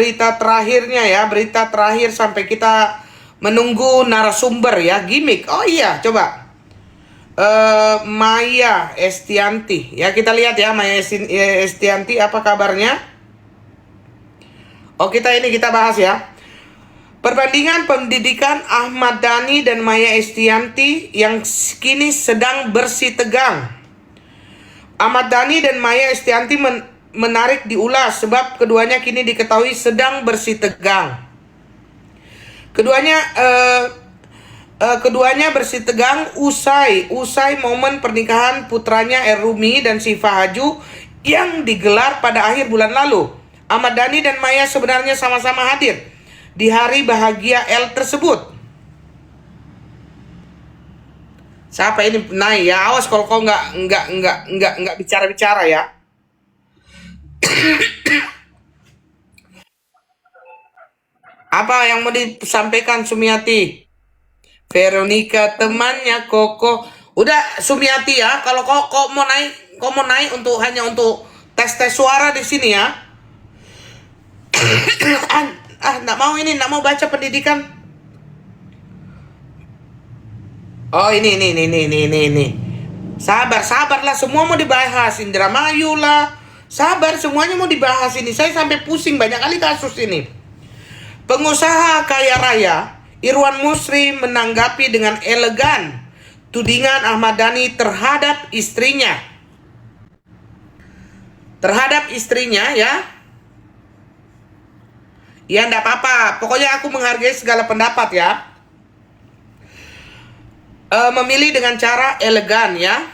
berita terakhirnya ya, berita terakhir sampai kita menunggu narasumber ya, gimmick. Oh iya, coba. Maya Estianty. Ya, kita lihat ya Maya Estianty apa kabarnya? Oh, kita bahas ya. Perbandingan pendidikan Ahmad Dhani dan Maya Estianty yang kini sedang bersih tegang. Ahmad Dhani dan Maya Estianty menarik diulas sebab keduanya kini diketahui sedang bersih tegang. Keduanya bersih tegang usai momen pernikahan putranya Errumi dan Syifa Haju yang digelar pada akhir bulan lalu. Ahmad Dhani dan Maya sebenarnya sama-sama hadir di hari bahagia L tersebut. Siapa ini naik ya? Awas kalau kau nggak bicara ya. Apa yang mau disampaikan Sumiati? Veronica temannya Koko. Udah Sumiati ya, kalau kau mau naik untuk hanya untuk tes suara di sini ya. Nggak mau baca pendidikan. Oh ini. Sabarlah, semua mau dibahas. Indramayu lah. Sabar, semuanya mau dibahas ini. Saya sampai pusing banyak kali kasus ini. Pengusaha kaya raya Irwan Musri menanggapi dengan elegan tudingan Ahmad Dhani terhadap istrinya. Ya. Ya enggak apa-apa. Pokoknya aku menghargai segala pendapat ya. Memilih dengan cara elegan ya.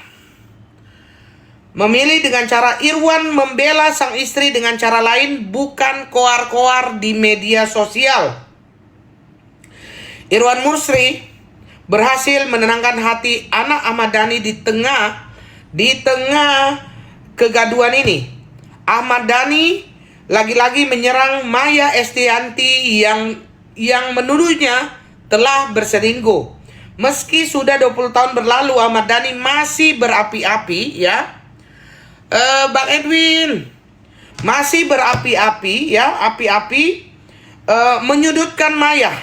Memilih dengan cara Irwan membela sang istri dengan cara lain, bukan koar-koar di media sosial. Irwan Musri berhasil menenangkan hati anak Ahmad Dhani di tengah kegaduhan ini. Ahmad Dhani lagi-lagi menyerang Maya Estianty yang menuduhnya telah berselingkuh. Meski sudah 20 tahun berlalu, Ahmad Dhani masih berapi-api ya. Bang Edwin masih berapi-api ya, menyudutkan Maya.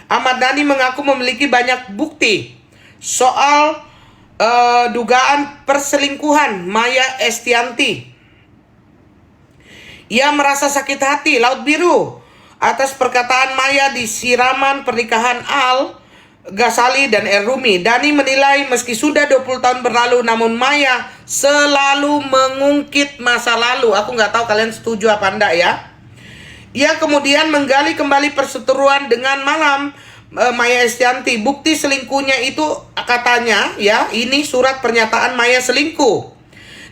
Ahmad Dhani mengaku memiliki banyak bukti soal dugaan perselingkuhan Maya Estianty. Ia merasa sakit hati laut biru atas perkataan Maya di siraman pernikahan Al Ghazali dan Errumi. Dhani menilai meski sudah 20 tahun berlalu, namun Maya selalu mengungkit masa lalu. Aku nggak tahu kalian setuju apa enggak ya. Ia kemudian menggali kembali perseteruan dengan Maya Estianty. Bukti selingkuhnya itu katanya ya, ini surat pernyataan Maya selingkuh.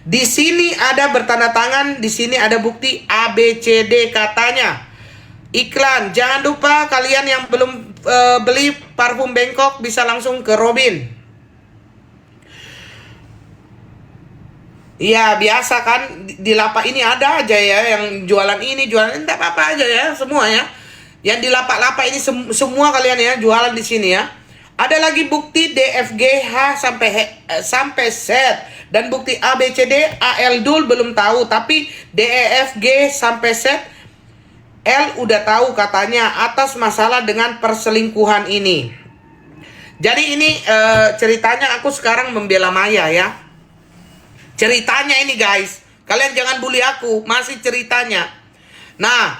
Di sini ada bertanda tangan, di sini ada bukti ABCD katanya. Iklan, jangan lupa kalian yang belum beli parfum Bangkok bisa langsung ke Robin. Iya biasa kan, di lapak ini ada aja ya yang jualan ini enggak apa-apa aja ya semua ya. Yang di lapak-lapak ini semua kalian ya jualan di sini ya. Ada lagi bukti DFG H sampai Z dan bukti ABCD AL dul belum tahu, tapi DEFG sampai Z L udah tahu katanya atas masalah dengan perselingkuhan ini. Jadi ini ceritanya aku sekarang membela Maya ya. Ceritanya ini guys, kalian jangan bully aku, masih ceritanya. Nah,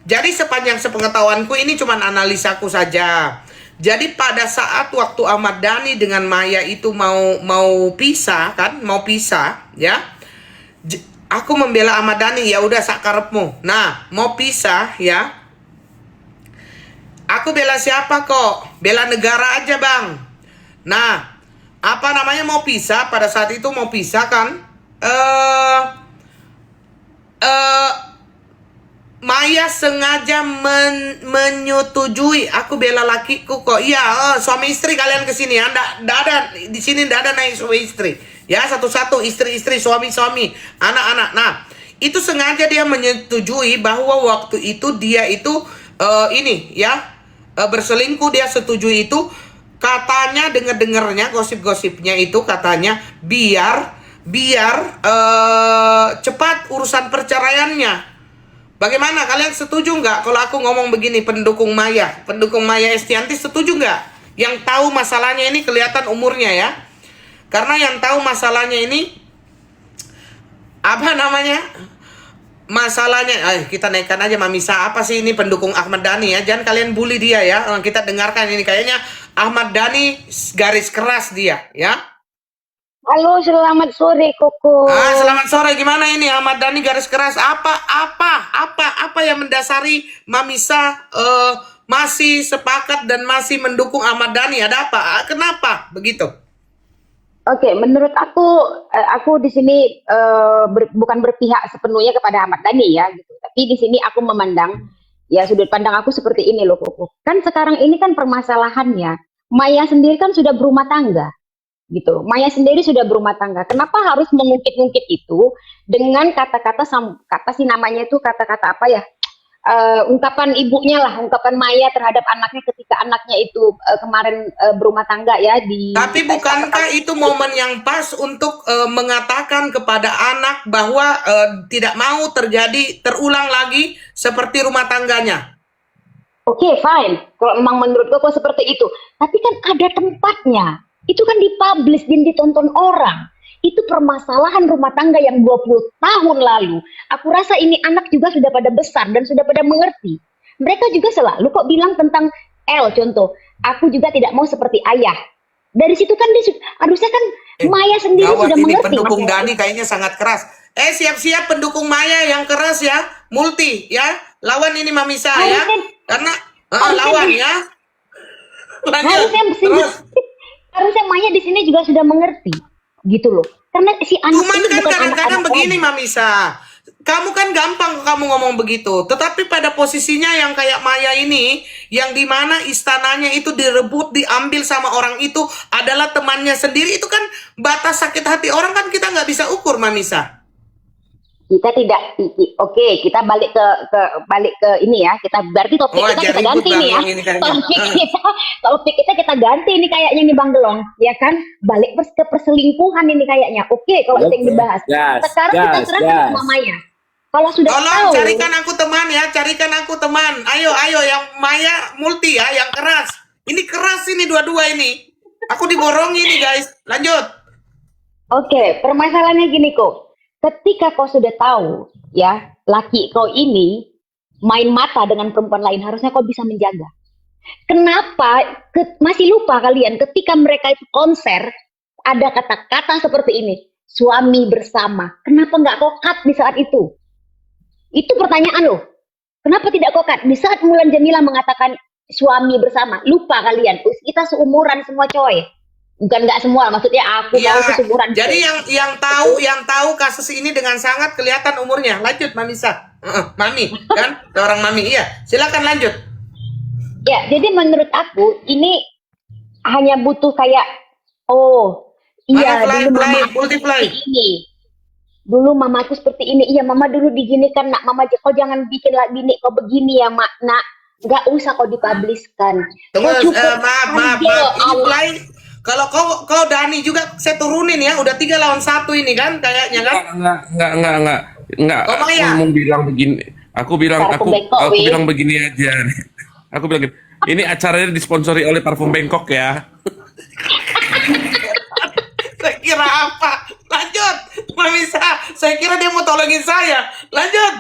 jadi sepanjang sepengetahuanku ini cuma analisaku saja. Jadi pada saat waktu Ahmad Dhani dengan Maya itu mau pisah ya. Aku membela Ahmad Dhani, ya udah sakarepmu. Nah, mau pisah ya. Aku bela siapa kok? Bela negara aja, Bang. Nah, apa namanya mau pisah, pada saat itu mau pisah kan Maya sengaja menyetujui aku bela lakiku kok. Iya, suami istri kalian kesini ya. Nggak ada di sini, nggak ada naik suami istri ya, satu-satu istri suami anak-anak. Nah, itu sengaja dia menyetujui bahwa waktu itu dia itu berselingkuh. Dia setuju itu. Katanya dengernya gosip-gosipnya itu katanya biar cepat urusan perceraiannya. Bagaimana kalian setuju nggak kalau aku ngomong begini, pendukung Maya Estianty setuju nggak? Yang tahu masalahnya ini kelihatan umurnya ya. Karena yang tahu masalahnya ini apa namanya? Masalahnya, kita naikkan aja Mamisa. Apa sih ini pendukung Ahmad Dhani ya? Jangan kalian bully dia ya. Kita dengarkan ini kayaknya Ahmad Dhani garis keras dia ya. Halo, selamat sore Koko. Selamat sore. Gimana ini Ahmad Dhani garis keras? Apa yang mendasari Mamisa masih sepakat dan masih mendukung Ahmad Dhani? Ada apa? Kenapa begitu? Oke, menurut aku di sini bukan berpihak sepenuhnya kepada Ahmad Dhani ya, gitu. Tapi di sini aku memandang, ya sudut pandang aku seperti ini loh Koko. Kan sekarang ini kan permasalahannya, Maya sendiri kan sudah berumah tangga. Gitu. Maya sendiri sudah berumah tangga. Kenapa harus mengungkit-ungkit itu dengan kata-kata apa sih namanya itu kata-kata apa ya? Ungkapan ibunya lah, ungkapan Maya terhadap anaknya ketika anaknya itu kemarin berumah tangga ya di. Tapi bukankah itu momen yang pas untuk mengatakan kepada anak bahwa tidak mau terulang lagi seperti rumah tangganya? Oke, fine. Kalau memang menurut kok seperti itu. Tapi kan ada tempatnya. Itu kan dipublish dan ditonton orang. Itu permasalahan rumah tangga yang 20 tahun lalu. Aku rasa ini anak juga sudah pada besar dan sudah pada mengerti. Mereka juga selalu kok bilang tentang contoh. Aku juga tidak mau seperti ayah. Dari situ kan harusnya kan Maya sendiri sudah ini mengerti. Pendukung Dhani kayaknya sangat keras. Siap-siap pendukung Maya yang keras ya. Multi ya. Lawan ini Mamisa ya. Karena lawan ya. Lanjut. Harusnya Maya di sini juga sudah mengerti, gitu loh. Karena si anak Cuman ini kan bukan kadang-kadang anak-anak begini Mamisa. Kamu kan gampang kamu ngomong begitu. Tetapi pada posisinya yang kayak Maya ini, yang dimana istananya itu direbut, diambil sama orang itu adalah temannya sendiri, itu kan batas sakit hati orang kan kita nggak bisa ukur Mamisa. Kita tidak, kita balik ke ini ya. Kita berarti topik kita ganti nih ya. Topik kita ganti ini kayaknya nih Bang Gelong, ya kan? Balik ke perselingkuhan ini kayaknya. Oke, kalau yang dibahas. Sekarang kita serahkan sama Maya. Kalau sudah tahu, carikan aku teman. Ayo yang Maya Multi ya, yang keras. Ini keras ini dua-dua ini. Aku diborongi nih guys. Lanjut. Oke, permasalahannya gini kok. Ketika kau sudah tahu, ya, laki kau ini main mata dengan perempuan lain, harusnya kau bisa menjaga. Kenapa masih lupa kalian ketika mereka itu konser, ada kata-kata seperti ini, suami bersama. Kenapa nggak kau cut di saat itu? Itu pertanyaan loh. Kenapa tidak kau cut? Di saat Mulan Jamila mengatakan suami bersama, lupa kalian, kita seumuran semua coy. Bukan nggak semua, maksudnya aku ya, mau seumuran. Jadi yang tahu kasus ini dengan sangat kelihatan umurnya. Lanjut Mamisa. Mami kan, orang Mami iya. Silakan lanjut. Ya, jadi menurut aku ini hanya butuh kayak dulu mama seperti ini. Dulu mamaku seperti ini. Iya, mama dulu diginikan, nak. Mama kau jangan bikin bini kau begini ya, mak. Nak, nggak usah kau dipubliskan. Tunggu, maaf. Ini play. Kalau kau Dhani juga saya turunin ya, udah 3 lawan 1 ini kan kayaknya kan? Enggak. Aku mau bilang begini. Aku bilang begini aja. Aku bilang ini acaranya disponsori oleh Parfum Bangkok ya. Saya kira apa? Lanjut, Mamisa. Saya kira dia mau tolongin saya. Lanjut.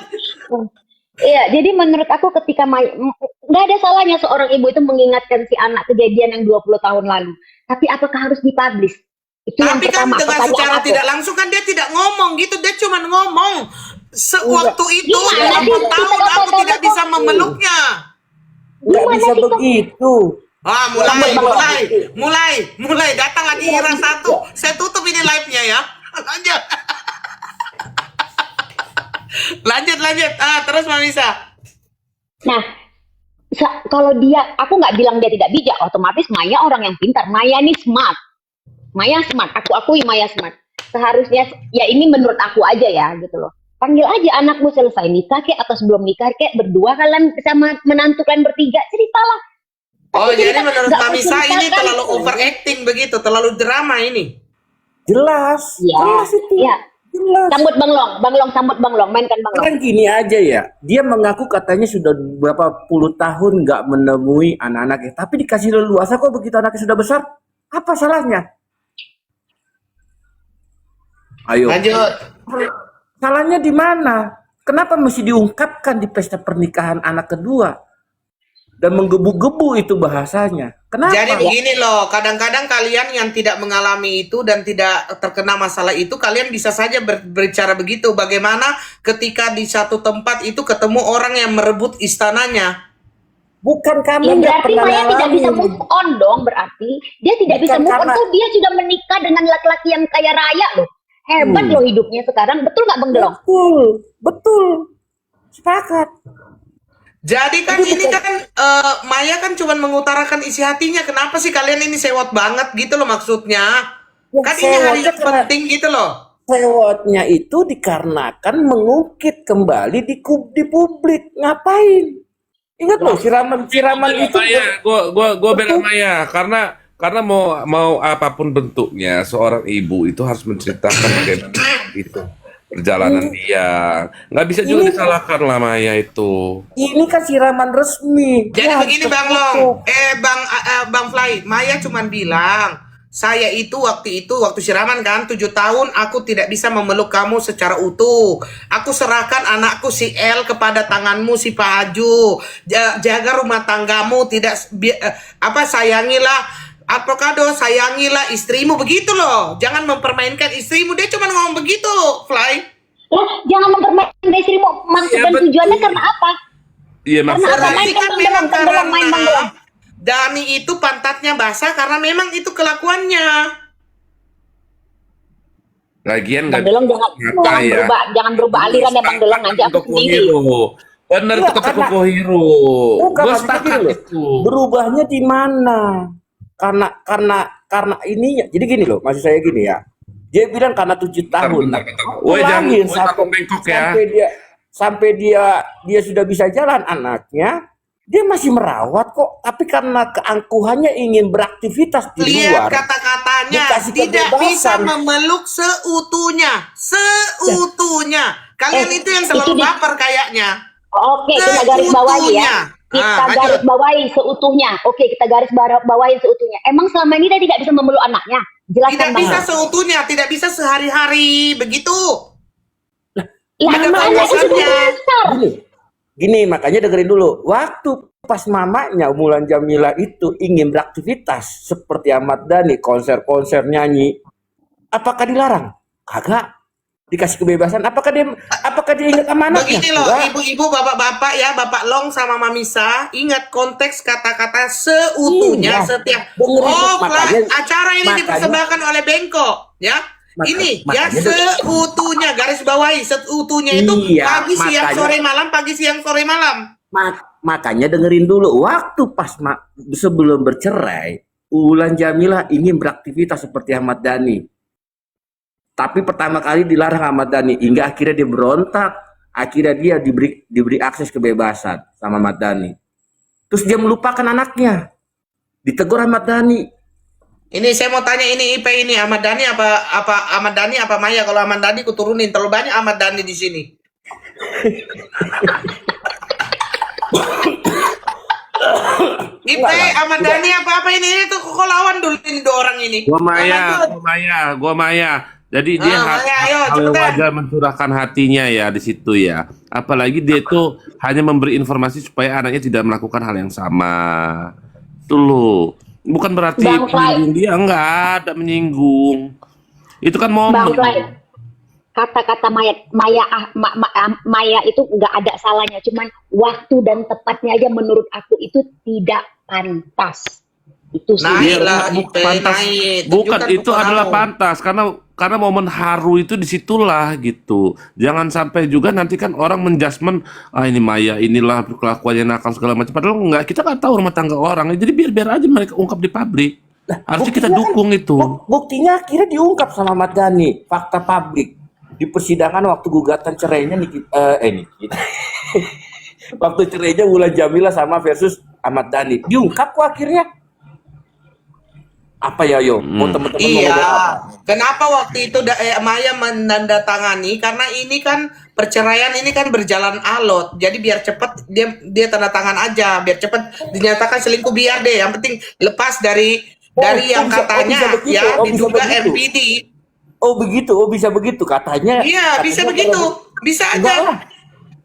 Iya, jadi menurut aku ketika nggak ada salahnya seorang ibu itu mengingatkan si anak kejadian yang 20 tahun lalu. Tapi apakah harus dipublish? Itu tapi yang pertama. Kan dengan secara tidak langsung kan dia tidak ngomong gitu. Dia cuma ngomong. Sewaktu itu 8 tahun aku tidak bisa memeluknya. Nggak bisa begitu. Mulai datang lagi Ira 1. Saya tutup ini live-nya ya. Lanjut. Terus Mamisa. Nah, kalau aku nggak bilang dia tidak bijak, otomatis Maya orang yang pintar. Maya ini smart. Aku akui Maya smart. Seharusnya, ya ini menurut aku aja ya, gitu loh. Panggil aja anakmu selesai nikah kek atau sebelum nikah kek, berdua kalian sama menantu kalian bertiga, ceritalah. Jadi menurut Mamisa ini terlalu overacting begitu, terlalu drama ini. Jelas itu. Ya. Jelas. Sambut Bang Long, sambut Bang Long, mainkan Bang Long. Kan gini aja ya, dia mengaku katanya sudah berapa puluh tahun nggak menemui anak-anaknya, tapi dikasih leluasa kok begitu anaknya sudah besar. Apa salahnya? Ayo. Lanjut. Salahnya di mana? Kenapa mesti diungkapkan di pesta pernikahan anak kedua? Dan menggebu-gebu itu bahasanya. Kenapa? Jadi begini loh, kadang-kadang kalian yang tidak mengalami itu dan tidak terkena masalah itu, kalian bisa saja berbicara begitu. Bagaimana ketika di satu tempat itu ketemu orang yang merebut istananya? Bukan Ya kami nggak berarti pernah Maya tidak ngalamin. bisa move on dong, berarti. Dia tidak bisa Bukan move on karena- tuh, dia sudah menikah dengan laki-laki yang kaya raya loh. Hebat loh hidupnya sekarang, betul nggak Bang Delong? Betul. Sepakat. Jadi kan ini kan Maya kan cuma mengutarakan isi hatinya. Kenapa sih kalian ini sewot banget gitu loh maksudnya? Ya, Kan ini hari sewotnya yang karena- penting gitu loh. Sewotnya itu dikarenakan mengungkit kembali di publik. Ngapain? Ingat loh, siraman itu. Maya, gua bela Maya karena mau apapun bentuknya seorang ibu itu harus menceritakan bagaimana itu perjalanan dia. Nggak bisa juga Ini- disalahkan lah Maya itu. Ini kan siraman resmi. Jadi Ya, begini harus Bang tertutup. Long, Bang Fly, Maya cuman bilang, saya itu waktu siraman kan 7 tahun aku tidak bisa memeluk kamu secara utuh. Aku serahkan anakku si El kepada tanganmu si Pak Haju. Jaga rumah tanggamu, tidak sayangilah avocado, sayangilah istrimu, begitu loh. Jangan mempermainkan istrimu. Dia cuma ngomong begitu, Fly. Lah, jangan mempermainkan istrimu. Maksud Iya, dan betul. tujuannya karena apa? Iya Karena maksudnya. apa? Main Berarti kan Bang memang Delong, Bang Delong, main Bang Delong. Dani itu pantatnya basah karena memang itu kelakuannya. Lagian Bang nggak Delong jangan nyata ya. jangan berubah aliran ya Bang Delong, nanti aku Toko sendiri. Hero. Bener Iya, itu kata karena- Koko Hero. Bukan, Gue maksudnya sepakat gini loh. itu. Berubahnya di mana? Karena ininya. Jadi gini loh, maksud saya gini ya. Dia bilang karena 7 tahun. bentar. Aku Woi, jangan- lahir woi, takut bengkok ya. sampai dia sudah bisa jalan anaknya, dia masih merawat kok. Tapi karena keangkuhannya ingin beraktivitas di Lihat luar. kata-katanya, Dikasih tidak bisa kebebasan. memeluk seutuhnya. Kalian itu yang terlalu itu di- baper kayaknya. Oke, kita garis bawahi ya. Kita lanjut. garis bawahi seutuhnya. Oke, kita garis bawahi seutuhnya. Emang selama ini dia tidak bisa memeluk anaknya? Jelaskan Tidak Bang. bisa seutuhnya, tidak bisa sehari-hari begitu. Lah, ada anaknya sudah batasannya. besar. Gini, makanya dengerin dulu. Waktu pas mamanya Mulan Jamila itu ingin beraktivitas seperti Ahmad Dhani, konser-konser nyanyi, apakah dilarang? Kagak. Dikasih kebebasan. Apakah dia ingat sama anaknya? Begini loh, Enggak. ibu-ibu, bapak-bapak ya, Bapak Long sama Mamisa, ingat konteks kata-kata seutuhnya Iya. setiap. Dengerin, Oh, makanya- acara ini makanya- dipersembahkan oleh Bengkok, ya. Ini ya makanya- seutuhnya, garis bawahi seutuhnya itu Iya, pagi siang makanya- sore malam, pagi siang sore malam. Makanya dengerin dulu. Waktu pas sebelum bercerai, Mulan Jamila ingin beraktivitas seperti Ahmad Dhani. Tapi pertama kali dilarang Ahmad Dhani, hingga akhirnya dia berontak. Akhirnya dia diberi akses kebebasan sama Ahmad Dhani. Terus dia melupakan anaknya. Ditegur Ahmad Dhani. Ini saya mau tanya, ini IP ini Ahmad Dhani apa Ahmad Dhani apa Maya? Kalau Ahmad Dhani ku turunin, terlalu banyak Ahmad Dhani di sini. IP Ahmad Dhani apa ini tuh kok lawan dulu ini dua orang ini. Gua Maya. Jadi dia Maya, ayo, hal cepetan. wajar mencurahkan hatinya ya di situ ya. Apalagi dia itu hanya memberi informasi supaya anaknya tidak melakukan hal yang sama. Itu loh. Bukan berarti Bang Fly. menyinggung dia, enggak ada menyinggung. Itu kan Bang momen. Fly, kata-kata Maya itu nggak ada salahnya, cuman waktu dan tepatnya aja menurut aku itu tidak pantas. Itu sih. Naik Iya, lah, bukan IP, pantas. naik. Bukan, Tunjukkan itu adalah peperangan. pantas karena momen haru itu disitulah gitu. Jangan sampai juga nanti kan orang menjudgment, ini Maya inilah kelakuannya nakal segala macam. Padahal enggak, kita nggak tahu rumah tangga orang. Jadi biar aja mereka ungkap di publik. Harusnya kita buktinya dukung itu. Buktinya akhirnya diungkap sama Ahmad Dhani. Fakta publik. Di persidangan waktu gugatan cerainya Nikita. Waktu cerainya Mulan Jamila sama versus Ahmad Dhani. Diungkap kok akhirnya. Apa ya, Yo? Mau teman-teman mau Iya, ngomong apa? kenapa waktu itu Maya menandatangani? Karena ini kan perceraian ini kan berjalan alot, jadi biar cepat dia tanda tangan aja, biar cepat dinyatakan selingkuh biar deh. Yang penting lepas dari yang katanya bisa begitu, ya bisa diduga begitu. MPD. Bisa begitu katanya. Iya, bisa katanya begitu, kalau- bisa Enggak aja. lah.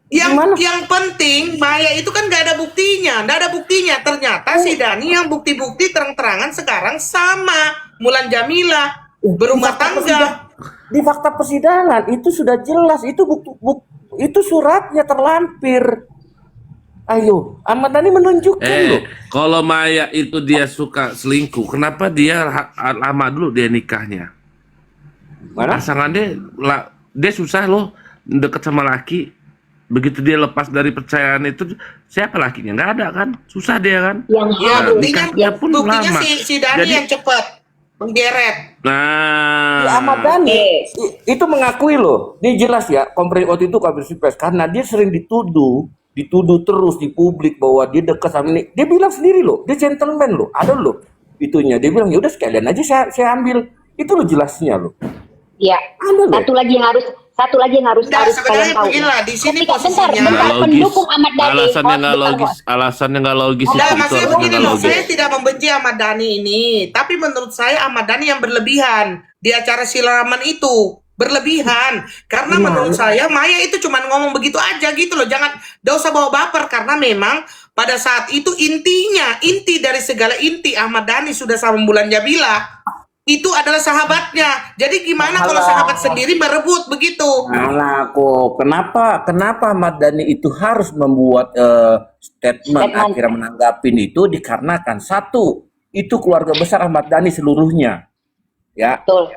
Yang Gimana? yang penting Maya itu kan nggak ada buktinya. Ternyata si Dani yang bukti-bukti terang-terangan sekarang sama Mulan Jamila berumah tangga. Di fakta persidangan itu sudah jelas, itu itu suratnya terlampir. Ayo, Ahmad Dhani menunjukkan loh. Kalau Maya itu dia suka selingkuh, kenapa dia lama dulu dia nikahnya? Mana? Pasangan dia susah loh deket sama laki. Begitu dia lepas dari percayaan itu, siapa lakinya? Nggak ada kan? Susah dia kan? Yang Ya harus buktinya nikahnya pun lama. si Dani Jadi- yang cepat menggeret. Nah, Ahmad Dhani itu mengakui loh, dia jelas ya waktu itu konferensi pers karena dia sering dituduh terus di publik bahwa dia dekat sama ini. Dia bilang sendiri loh, dia gentleman loh, ada loh itunya. Dia bilang ya udah sekalian aja saya ambil. Itu loh jelasnya loh. ya. Ada loh. Satu lagi yang harus Nah, kalian sebenarnya tahu. beginilah di sini Ketika- bentar, posisinya. bentar, nggak logis. pendukung Ahmad Dhani. Alasannya nggak Bentar, logis. Alasannya nggak logis Nah, itu maksudnya alasannya begini nggak loh, logis. saya tidak membenci Ahmad Dhani ini, tapi menurut saya Ahmad Dhani yang berlebihan di acara siraman itu berlebihan karena menurut saya Maya itu cuma ngomong begitu aja gitu loh, jangan usah bawa baper karena memang pada saat itu inti dari segala inti Ahmad Dhani sudah sama Mulan Jamila itu adalah sahabatnya, jadi gimana kalau sahabat sendiri merebut begitu? Alah kok, kenapa Ahmad Dhani itu harus membuat statement akhirnya menanggapin itu dikarenakan satu, itu keluarga besar Ahmad Dhani seluruhnya. Ya, Betul.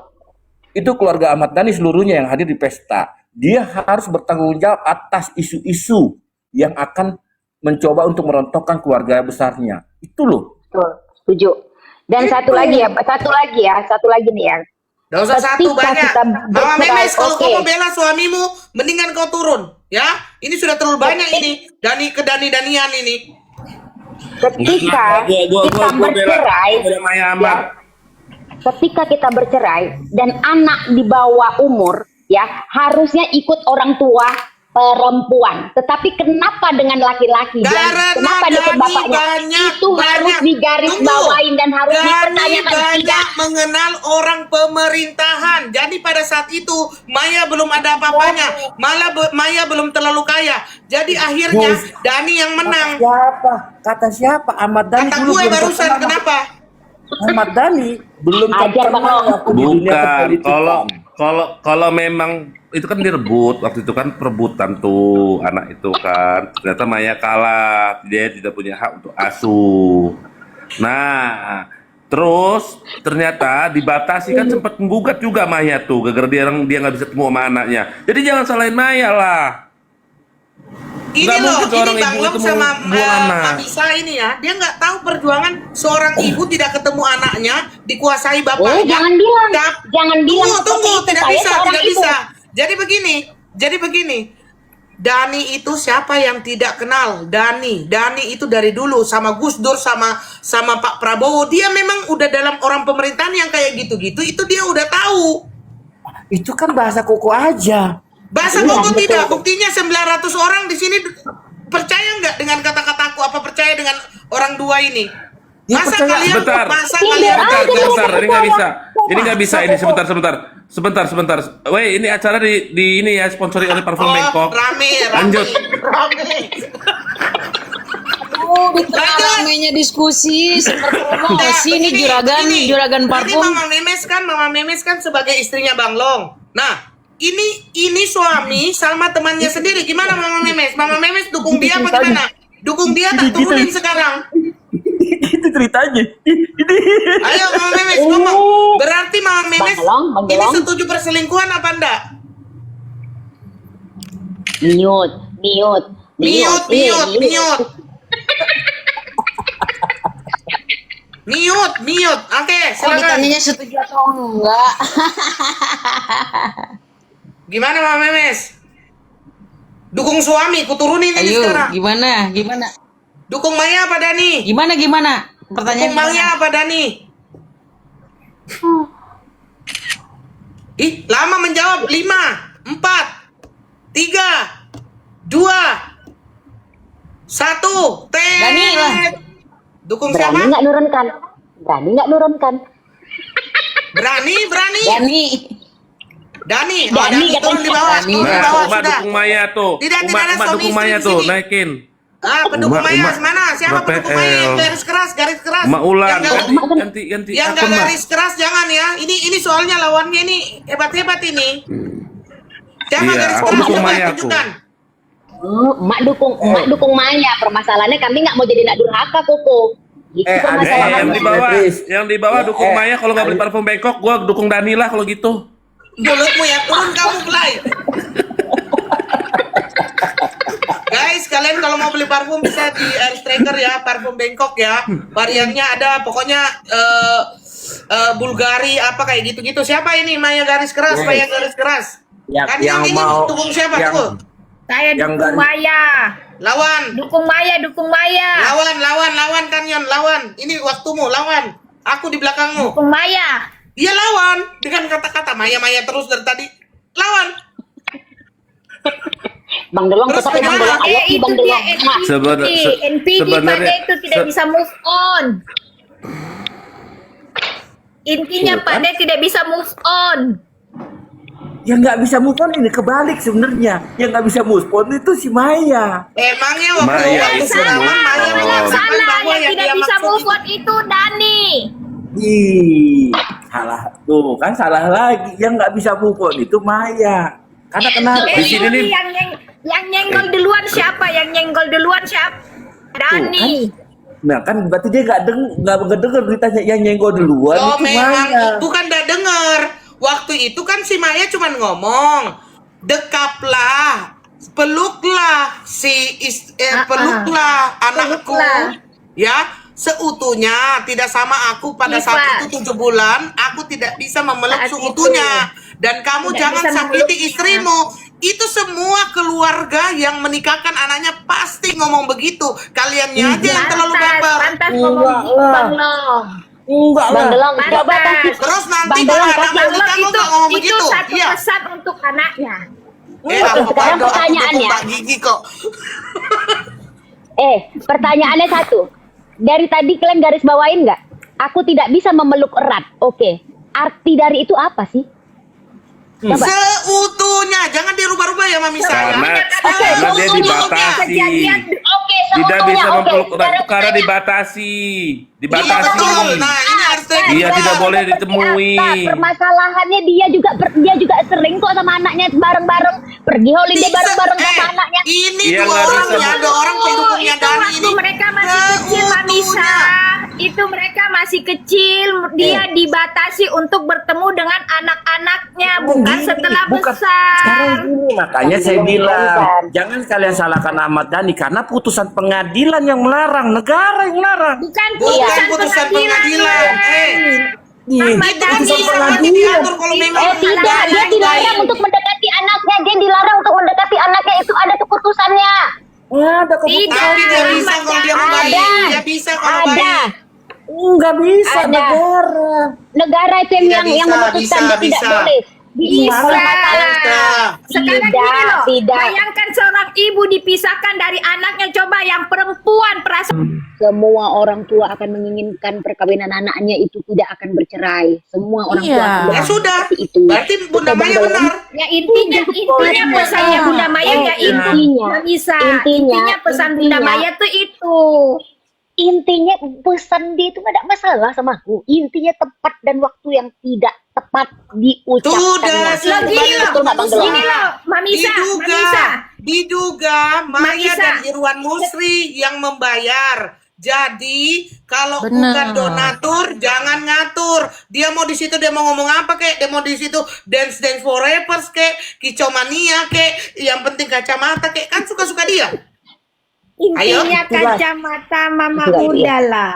itu keluarga Ahmad Dhani seluruhnya yang hadir di pesta. Dia harus bertanggung jawab atas isu-isu yang akan mencoba untuk merontokkan keluarga besarnya. Itu loh. Betul. Setuju. Dan satu lagi nih ya. Gak usah satu Ketika banyak. kita Mama bercerai, Memes, kalau oke. kau mau bela suamimu, mendingan kau turun, ya. Ini sudah terlalu banyak ini. Danian ini. Ketika kita bercerai, bela Maya Ahmad. ketika kita bercerai dan anak di bawah umur, ya harusnya ikut orang tua perempuan. Tetapi kenapa dengan laki-laki? Karena Kenapa ikut Dani bapaknya? Itu harus digarisbawain dan harus dipertanyakan. banyak Tidak. mengenal orang pemerintahan. Jadi pada saat itu Maya belum ada apa-apanya. Malah Maya belum terlalu kaya. Jadi akhirnya Dani yang menang. Kata siapa? Ahmad Dhani Kata dulu gue belum barusan, terkenal. kenapa? Ahmad Dhani belum Ajar, Bang terkenal Long. waktu di dunia Bukan, kepolitikan. kalau memang itu kan direbut waktu itu kan perebutan tuh anak itu kan ternyata Maya kalah, dia tidak punya hak untuk asuh. Nah, terus ternyata dibatasi kan sempat menggugat juga Maya tuh gara-gara dia nggak bisa ketemu sama anaknya. Jadi jangan salahin Maya lah. Ini Nggak loh, mungkin seorang ini ibu Bang Long itu sama membuang anak. Mamisa ini ya, dia nggak tahu perjuangan seorang ibu tidak ketemu anaknya, dikuasai bapaknya. Jangan bilang. Jangan bilang Tunggu, seperti itu. tidak Saya bisa, seorang tidak ibu. bisa. Jadi begini. Dani itu siapa yang tidak kenal? Dani itu dari dulu sama Gus Dur sama Pak Prabowo, dia memang udah dalam orang pemerintahan yang kayak gitu-gitu, itu dia udah tahu. Itu kan bahasa koko aja. Bahasa Iya, Koko betul. tidak, buktinya 900 orang di sini percaya nggak dengan kata-kataku? Apa percaya dengan orang dua ini? Ya, Masa percaya. kalian, Sebentar. masa Iya, kalian aja, Sebentar, ini nggak bisa. Ini nggak bisa, ini Koko. sebentar. Weh, ini acara di ini ya sponsori oleh Parfum Bangkok. rame. Lanjut. Di tengah ramenya diskusi seperti promosi ini juragan parfum. Ini Mama Memes kan sebagai istrinya Bang Long. Nah, ini suami sama temannya sendiri. Gimana Mama Memes? Mama Memes dukung dia apa gimana? Dukung dia tak turunin sekarang? Itu ceritanya. Ayo Mama Memes ngomong. Berarti Mama Memes Bang ini Long. setuju perselingkuhan apa enggak? Mute. Mute. Oke, Oh, silakan. ditanyanya setuju atau enggak? Gimana Mama Memes? Dukung suami, kuturunin ini Ayo, sekarang. gimana? Dukung Maya apa Dani? Gimana? Pertanyaan Dukung Maya apa Dani? Ih, lama menjawab. 5, 4, 3, 2, 1. Dani lah. Dukung Berani siapa? nggak nurunkan? Berani nggak nurunkan? Berani. Dani. Dani, Dani turun di bawah, Dani. turun di Nah, bawah Umak sudah. dukung Maya tuh. Tidak ada Umak suami dukung istri Maya di tuh, sini. naikin. Pendukung Umak, Maya Umak. mana? Siapa Umak pendukung Maya yang PL. garis keras? Mak Ulan, Yang nggak- ganti yang akun, nggak Mak. garis keras jangan ya. Ini soalnya lawannya ini hebat-hebat ini. Siapa Iya, garis aku keras? dukung Coba Maya, aku. tunjukkan. Emak dukung Maya. Permasalahannya kami nggak mau jadi nak durhaka, Koko. Gitu ada permasalahannya. yang di bawah dukung Maya. Kalau nggak beli parfum Bangkok, gua dukung Dani lah kalau gitu. Mulutmu ya turun kamu mulai. Guys, kalian kalau mau beli parfum bisa di Air Striker ya, parfum Bangkok ya. Variannya ada, pokoknya Bulgari apa kayak gitu-gitu. Siapa ini Maya garis keras? Yes. Maya garis keras. Kan yang ini mau dukung siapa yang- tuh? Saya Yang dukung garis- Maya. Lawan. Dukung Maya. Lawan kan Yon, lawan. Ini waktumu, lawan. Aku di belakangmu. Dukung Maya. Iya lawan dengan kata-kata Maya terus dari tadi. Lawan. Bang Delong Terus tetap gimana? Bang Delong. Ayo Itu Bang dia Delong. Mak. NPD sebenarnya- pada itu tidak bisa move on. Intinya Tuh, kan? pada tidak bisa move on. yang nggak bisa move on ini kebalik sebenarnya. Yang nggak bisa move on itu si Maya. Emangnya waktu Maya waktu itu- pertemuan Maya Oh. Yang mengatakan salah bahwa yang yang tidak dia bisa maksud move itu on itu Dani. Ih, salah tuh kan salah lagi. Yang nggak bisa move on itu Maya. Karena kenapa? Di sini nih. Yang nyenggol duluan siapa? Yang nyenggol duluan siapa? Dani. Nah kan berarti dia nggak denger beritanya yang nyenggol duluan Loh, itu memang Maya. bukan tidak dengar. Waktu itu kan si Maya cuma ngomong, dekaplah, peluklah peluklah anakku, Peluklah. ya seutuhnya, tidak sama aku pada saat Iva. itu 7 bulan, aku tidak bisa memeluk Saat seutuhnya, dan kamu Tidak jangan bisa sakiti memeluknya. istrimu. Itu semua keluarga yang menikahkan anaknya pasti ngomong begitu. Kaliannya aja yang terlalu baper. Pantas ngomong gitu Bang Long. Enggak Bang lah. Delong Pantas. coba kasih. Terus nanti Bang kalau Delong anak kasih. mau Bang nikah Long lo nggak ngomong itu begitu. satu Iya. pesan untuk anaknya. Aku sekarang bangga, aku pertanyaannya. dukung Pak Gigi kok. Pertanyaannya satu. Dari tadi kalian garis bawain nggak? Aku tidak bisa memeluk erat. Oke. Arti dari itu apa sih? Coba. Seutuhnya, jangan dirubah-rubah ya Mami saya. Karena dia dibatasi. Kejadian Oke, Tidak bisa oke. memeluk erat Sekarang karena pertanyaan. dibatasi. Iya Dibatasi. betul. Nah ini harus Iya, tidak boleh ditemui. Permasalahannya dia juga sering kok sama anaknya bareng-bareng pergi holiday bareng-bareng sama anaknya. Ini Iya, dua nggak orang bisa. ya, ada orang pendukungnya itu Dani waktu ini. mereka masih kecil Mamisa. Itu mereka masih kecil, dia dibatasi untuk bertemu dengan anak-anaknya, bukan setelah Bukan. besar. Sekarang gini, makanya saya bilang jangan kalian salahkan Ahmad Dhani karena putusan pengadilan yang melarang, negara yang melarang. Bukan Bukan putusan pengadilan. Iya, Ahmad Itu Dhani bisa yang nanti diatur kalau memang Tidak, dia dilarang untuk mendekati anaknya. Dia dilarang untuk mendekati anaknya, itu ada keputusannya. ada Tapi dia bisa kalau dia mau baik. Ada. Dia bisa kalau Ada. baik. Nggak bisa Ada. negara. Negara itu Tidak yang bisa, memutuskan dia tidak bisa. boleh. Bisa. Sekarang Tidak, gini loh, tidak. bayangkan seorang ibu dipisahkan dari anaknya, coba yang perempuan perasaan. Semua orang tua akan menginginkan perkawinan anaknya itu tidak akan bercerai. Semua orang tua Iya. akan Ya berharap sudah. seperti itu. Berarti Bunda Betul, Maya Bang benar. Ya intinya pesannya Bunda Maya ya itu Intinya. nggak bisa. Intinya. Intinya pesan Bunda Maya tuh itu. Intinya pesan dia itu nggak ada masalah sama aku. Intinya tepat dan waktu yang tidak tepat diucapkan. Sudah, sudah. Gini loh, Betul nggak, Bang Delong? gini loh, Mamisa, Diduga Maya Mamisa. dan Irwan Musri yang membayar. Jadi kalau Benar. bukan donatur jangan ngatur. Dia mau di situ dia mau ngomong apa kek, dia mau di situ dance forever kek, kicau mania kek, yang penting kacamata kek, kan suka-suka dia. Intinya itulah. kacamata Mama Itulah dia. Bunda lah.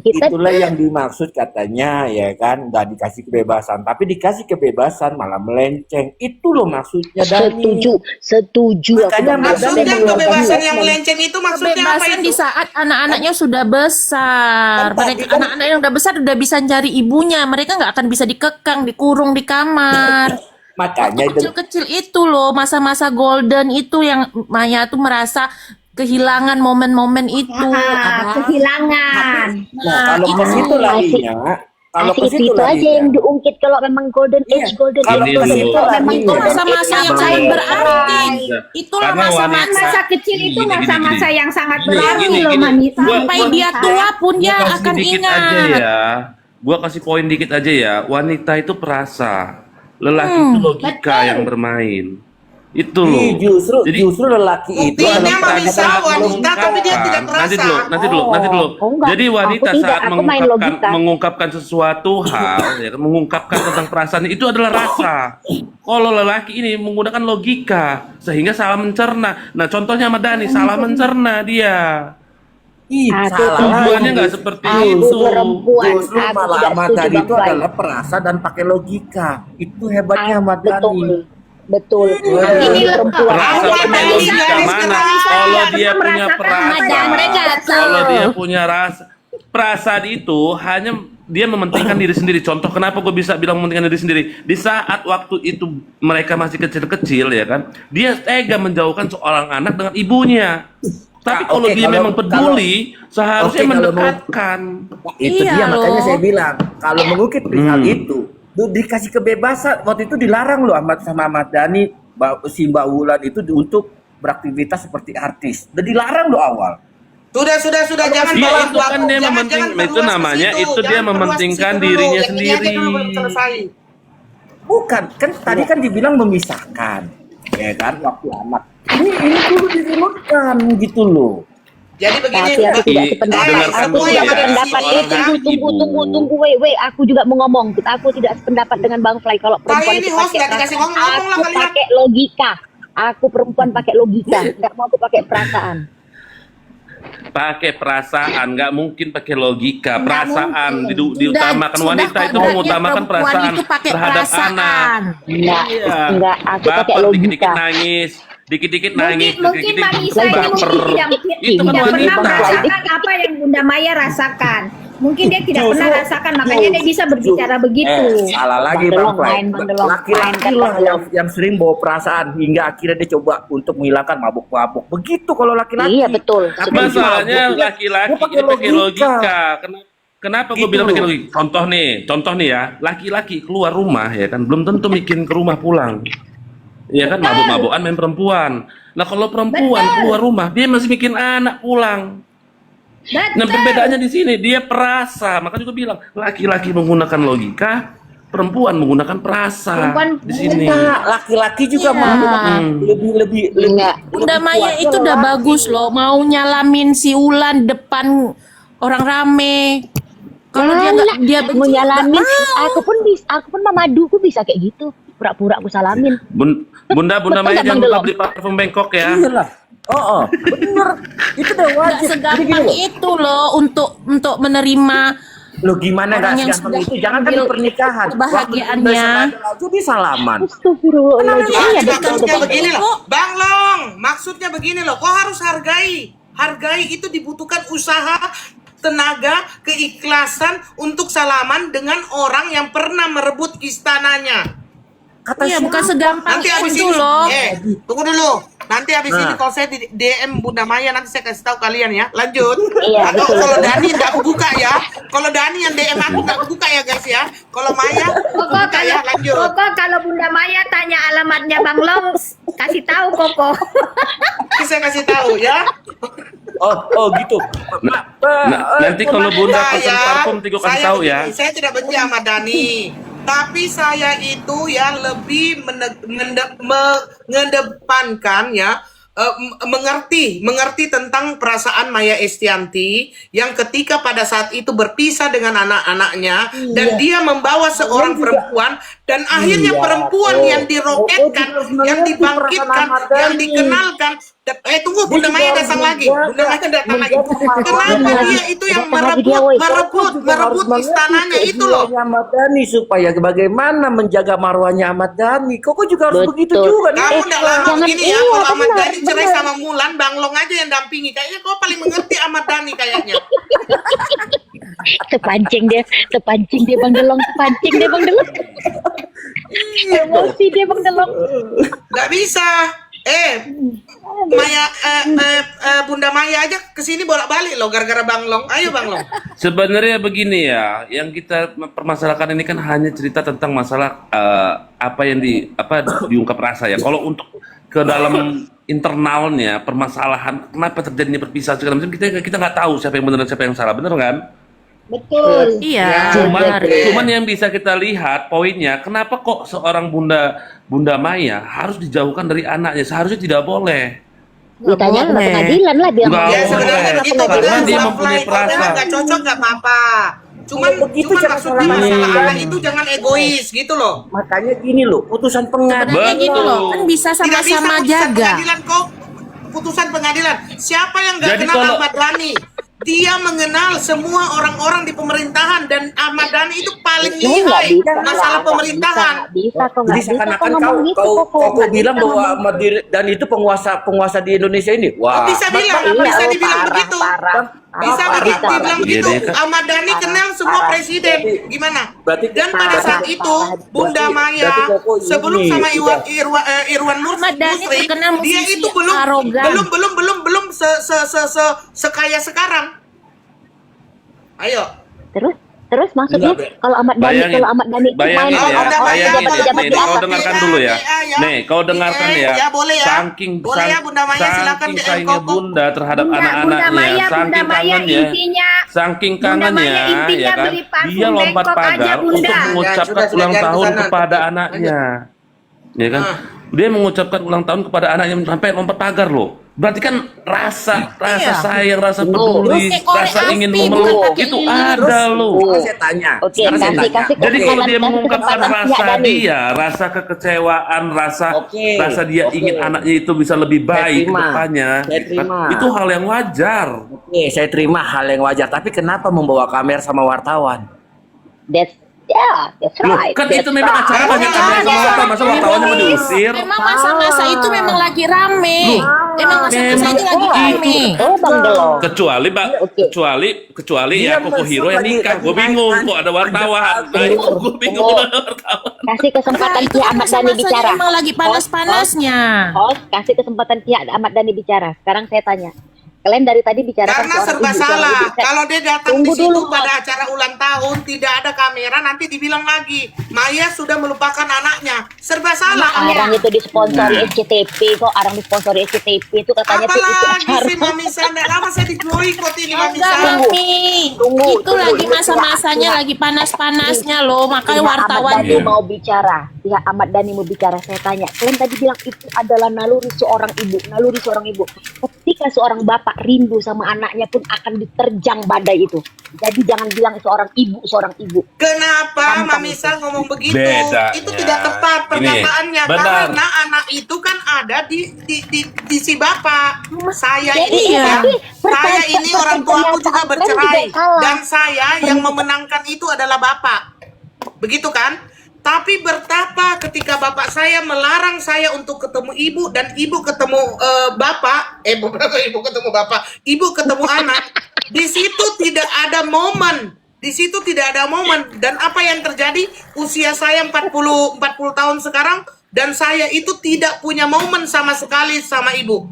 Itulah yang dimaksud katanya ya kan, nggak dikasih kebebasan, tapi dikasih kebebasan malah melenceng. Itu loh maksudnya Dani. Setuju. Makanya Maksudnya kebebasan yang melenceng itu maksudnya apa Kebebasan itu? di saat anak-anaknya sudah besar. Kan tadi Mereka kan- anak-anak yang udah besar udah bisa cari ibunya. Mereka nggak akan bisa dikekang, dikurung di kamar. Makanya Waktu kecil-kecil itu loh, masa-masa golden itu yang Maya tuh merasa kehilangan momen-momen itu. Kehilangan. kalau ke situ larinya, kalau ke Asik situ itu aja larinya. yang diungkit kalau memang golden age, golden Kalau Ini age. ke loh. situ Memang itu larinya. masa-masa yang Bang. sangat berarti. Itulah Karena masa-masa Masa kecil itu Gini, gini, masa-masa gini. yang sangat Gini, berarti gini, loh gini. Manisa. sampai dia tua pun dia Gua kasih akan dikit ingat. aja ya. Gua kasih poin dikit aja ya. Wanita itu perasa, lelaki itu logika yang bermain. Itu loh. Ih, justru lelaki itu Buktinya adalah Mami Sa perasaan wanita tapi dia tidak Nanti merasa. dulu, nanti dulu, nanti dulu. Oh, enggak. Jadi wanita Aku tidak, saat aku main logika. mengungkapkan sesuatu hal, ya, kan, mengungkapkan tentang perasaan itu adalah rasa. Kalau lelaki ini menggunakan logika sehingga salah mencerna. Nah, contohnya sama Dani, salah mencerna dia. Ih, Aku salah. Tujuannya nggak seperti Aku itu. perempuan. Justru Aku malah tidak Ahmad setuju Dhani Bang itu Fly. adalah perasa dan pakai logika. Itu hebatnya Ahmad Dhani. Betul. Ini loh, Perempuan. Perasa Ahmad pakai Dhani logika garis mana? keras. Kalau dia Pernah punya merasakan perasa, mereka tuh. kalau dia punya rasa, perasaan itu hanya dia mementingkan diri sendiri. Contoh kenapa gue bisa bilang mementingkan diri sendiri? Di saat waktu itu mereka masih kecil-kecil ya kan, dia tega menjauhkan seorang anak dengan ibunya. Tapi Nah, kalau oke, dia kalau- memang peduli, seharusnya oke, kalau mau- mendekatkan. Itu Iya dia makanya loh. saya bilang kalau mengukit perihal itu dikasih kebebasan. Waktu itu dilarang loh sama Ahmad Dhani si Mbak Wulan itu untuk beraktivitas seperti artis. Udah dilarang loh awal. Sudah, jangan Iya, bawa itu kan dia itu namanya, itu dia mementingkan dirinya sendiri. Bukan, kan tadi kan dibilang memisahkan. Ya kan waktu anak. Ini dulu diributkan gitu loh. Jadi begini, Tapi aku tidak Iya, sependapat. dengarkan Aku dulu tidak ya, sependapat. seorang Tunggu. Wait. Aku juga mau ngomong. Aku tidak sependapat dengan Bang Fly. Kalau perempuan ini itu host pakai nggak dikasih perasaan, ngomong lah aku kalian. pakai logika. Aku perempuan pakai logika. Nggak mau aku pakai perasaan. Pakai perasaan, nggak mungkin pakai logika. Nggak Perasaan mungkin. diutamakan. Sudah Wanita itu kodratnya mengutamakan perempuan perasaan itu pakai terhadap perasaan. anak. Enggak. Aku pakai Baper dikit-dikit logika. nangis, dikit-dikit nangis, Mungkin dikit-dikit Manisa ini baper. mungkin Itu kan tidak pernah wanita. merasakan apa yang Bunda Maya rasakan. Mungkin dia tidak pernah rasakan, makanya dia bisa berbicara begitu. Salah lagi Bandelong, Bang Fly. main bandelong, Laki-laki main lah bandelong. yang sering bawa perasaan hingga akhirnya dia coba untuk menghilangkan mabuk-mabuk. Begitu kalau laki-laki. Iya, betul. Tapi Masalahnya mabuk, laki-laki dia ini pakai logika. Kenapa gue Gitu bilang pakai loh. logika? Contoh nih ya, laki-laki keluar rumah ya kan, belum tentu mikirin ke rumah pulang. Ya kan, mabuk-mabukan main perempuan. Nah kalau perempuan keluar rumah, dia masih mikirin anak pulang. Nah perbedaannya di sini, dia perasa. Makanya juga bilang, laki-laki menggunakan logika, perempuan menggunakan perasa. Perempuan Di sini. Nah, laki-laki juga Iya. mau lebih Enggak. Bunda lebih Maya kuatnya itu udah lelaki. bagus loh, mau nyalamin si Ulan depan orang rame. Kalau dia nggak dia benci, mau nyalamin, nggak aku pun mamaduku bisa kayak gitu. Pura-pura aku salamin. Bunda Betul Maya nggak, jangan Bang lupa Delong? beli parfum Bangkok ya. Iyalah. Oh, bener. Itu udah nggak wajib. Jadi gini segampang loh. itu loh untuk menerima Lo gimana orang gak yang segampang sudah itu? Jangan kan di ambil pernikahan. kebahagiaannya. Itu di salaman. Astagfirullahaladzim. Iya, betul, Maksudnya betul. begini loh, Bang Long. Maksudnya begini loh, kok harus hargai. Hargai itu dibutuhkan usaha, tenaga, keikhlasan untuk salaman dengan orang yang pernah merebut istananya. Kata Iya, bukan siapa? segampang Nanti habis itu ini, loh. tunggu dulu. Nanti habis Nah. ini kalau saya di DM Bunda Maya nanti saya kasih tahu kalian ya. Lanjut. Iya, Atau betul, kalau betul. Dani enggak aku buka ya. Kalau Dani yang DM aku enggak aku buka ya guys ya. Kalau Maya Koko buka ya, lanjut. Koko kalau Bunda Maya tanya alamatnya Bang Long, kasih tahu Koko. Nanti saya kasih tahu ya. Oh gitu. Nanti kalau Bunda pesan parfum, tiga kasih saya tahu ya. begini, saya tidak benci sama Dani. Tapi saya itu ya lebih mengedepankan ya mengerti tentang perasaan Maya Estianti yang ketika pada saat itu berpisah dengan anak-anaknya dan dia membawa seorang perempuan dan akhirnya perempuan yang diroketkan, yang dibangkitkan, yang dikenalkan Tunggu, Bunda Dia Maya juga datang harus lagi. Bunda Maya datang lagi. menjaga Kenapa dia itu yang Datang lagi dia, woi. merebut istananya itu loh. Ahmad Dhani supaya bagaimana menjaga marwahnya Ahmad Dhani. Kok juga harus Betul. begitu juga nih. Kamu udah lama jangan- begini ya, iya, kalau Ahmad benar, Dhani cerai benar. sama Mulan, Bang Long aja yang dampingi. Kayaknya kau paling mengerti Ahmad Dhani kayaknya. Terpancing dia Bang Delong, terpancing dia Bang Delong. Emosi dia Bang Delong. Gak bisa. Maya, Bunda Maya aja kesini bolak-balik loh gara-gara Bang Long. Ayo Bang Long. Sebenarnya begini ya, yang kita permasalahkan ini kan hanya cerita tentang masalah apa yang diungkap rasa ya. Kalau untuk ke dalam internalnya permasalahan kenapa terjadinya perpisahan segala macam kita nggak tahu siapa yang benar dan siapa yang salah, benar kan? Betul. Iya, Cuman, benar. cuman yang bisa kita lihat poinnya, kenapa kok seorang Bunda Maya harus dijauhkan dari anaknya? Seharusnya tidak boleh. Ditanya sama boleh. pengadilan lah bilang. Nggak Ya boleh. sebenarnya begitu Karena benar. dia Supply mempunyai kalau memang perasaan. nggak cocok nggak apa-apa. Cuman Begitu cuman jangan maksudnya salah masalah paham. anak itu jangan egois gitu loh. Makanya gini loh, putusan pengadilan. Sebenarnya gini loh, kan bisa Tidak bisa sama-sama putusan jaga. pengadilan kok. Putusan pengadilan. Siapa yang nggak Jadi kenal kalau- Ahmad Dhani? Dia mengenal semua orang-orang di pemerintahan dan Ahmad Dhani itu paling Nggak lihai bisa, masalah nggak pemerintahan. Bisa kok Jadi nggak bisa seakan-akan kok ngomong gitu kau kok. Nggak bilang bisa bahwa ngomong. Ahmad Dhani itu penguasa di Indonesia ini. Oh, Wah, bisa bilang, Iya, bisa oh, dibilang parah, begitu. parah. Bisa Parah, begitu parah. dibilang Iya, begitu. dia kan- Ahmad Dhani kenal semua presiden. Gimana? Berarti Dan pada parah, saat itu Bunda berarti- Maya berarti Koko ini sebelum sama udah- Irwan Ahmad Dhani Musri, terkenal dia musisi itu belum arogan. belum sekaya sekarang. Ayo. Terus maksudnya Enggak, kalau Ahmad Dhani Bayangin, itu main bayangin Oh, ya, Bunda Maya, bayangin ya. pejabat Nih, di kau atas dengarkan ya, dulu ya. ya. Nih, kau dengarkan ya. Ya, boleh ya. Saking Boleh ya, Bunda Maya, silakan saking DM sayangnya Koko. Bunda terhadap Bunda anak-anaknya, Maya saking kangennya, intinya saking Bunda Maya kangennya, intinya ya kan? beli parfum Dia lompat Bangkok aja, pagar Bunda. untuk Ya, mengucapkan sudah, ulang jangan tahun kesana. kepada anaknya, ya kan? Dia mengucapkan ulang tahun kepada anaknya sampai lompat pagar loh. Berarti kan rasa sayang, rasa peduli, Terus korek rasa api, ingin bukan memeluk pakai itu lilin. ada loh. Sekarang saya tanya. Oke, Sekarang saya kasih tanya. Jadi kalau dia kasih mengungkapkan kesempatan rasa pihak Dhani. dia, rasa kekecewaan, rasa dia Oke. ingin anaknya itu bisa lebih baik ke terima. depannya, Saya terima. itu hal yang wajar. Oke, saya terima hal yang wajar. Tapi kenapa membawa kamera sama wartawan? That's Loh, right. kan that's itu memang right. acara banyak kamera sama wartawan, masa wartawannya mau diusir? Memang masa-masa itu memang lagi rame. Emang masa-masa itu lagi rame. Oh Bang Delong. Kecuali Oke. kecuali Dia ya Koko Hiro yang lagi- nikah, gue lagi bingung naik- kok ada wartawan. Nah, itu gue bingung Tunggu. ada wartawan. Kasih kesempatan Itu pihak kan Ahmad Dhani masa-masanya bicara. emang lagi panas-panasnya. Host, kasih kesempatan pihak Ahmad Dhani bicara. Sekarang saya tanya. Kalian dari tadi bicarakan Karena seorang serba ibu, seorang salah. ibu. Kalau dia datang Tunggu di situ dulu, pada acara ulang tahun tidak ada kamera, nanti dibilang lagi Maya sudah melupakan anaknya. Serba salah. Orang itu disponsori SCTP kok, orang disponsori SCTP itu katanya tuh itu Apalagi acara. si Mami Sa, nggak lama saya diboikot ini Mami Enggak, Sa. Mami. Itu lagi masa-masanya lagi panas-panasnya loh, makanya Pihak Ahmad wartawan Dhani Iya. mau bicara. Pihak Ahmad Dhani mau bicara. Saya tanya, kalian tadi bilang itu adalah naluri seorang ibu, naluri seorang ibu. Ketika seorang bapak rindu sama anaknya pun akan diterjang badai itu. Jadi jangan bilang seorang ibu. Kenapa Gampang Mami Sa ngomong begitu? Bedanya. Itu tidak tepat Ini, perkataannya benar. karena anak itu kan ada di si bapak. Saya Jadi, ini iya. kan, saya ini orang tuaku juga Pernyataan bercerai tidak salah. dan saya yang memenangkan itu adalah bapak. Begitu kan? Tapi betapa ketika bapak saya melarang saya untuk ketemu ibu dan ibu ketemu bapak, ibu ketemu bapak, ibu ketemu anak, di situ tidak ada momen. Di situ tidak ada momen dan apa yang terjadi usia saya 40 tahun sekarang dan saya itu tidak punya momen sama sekali sama ibu.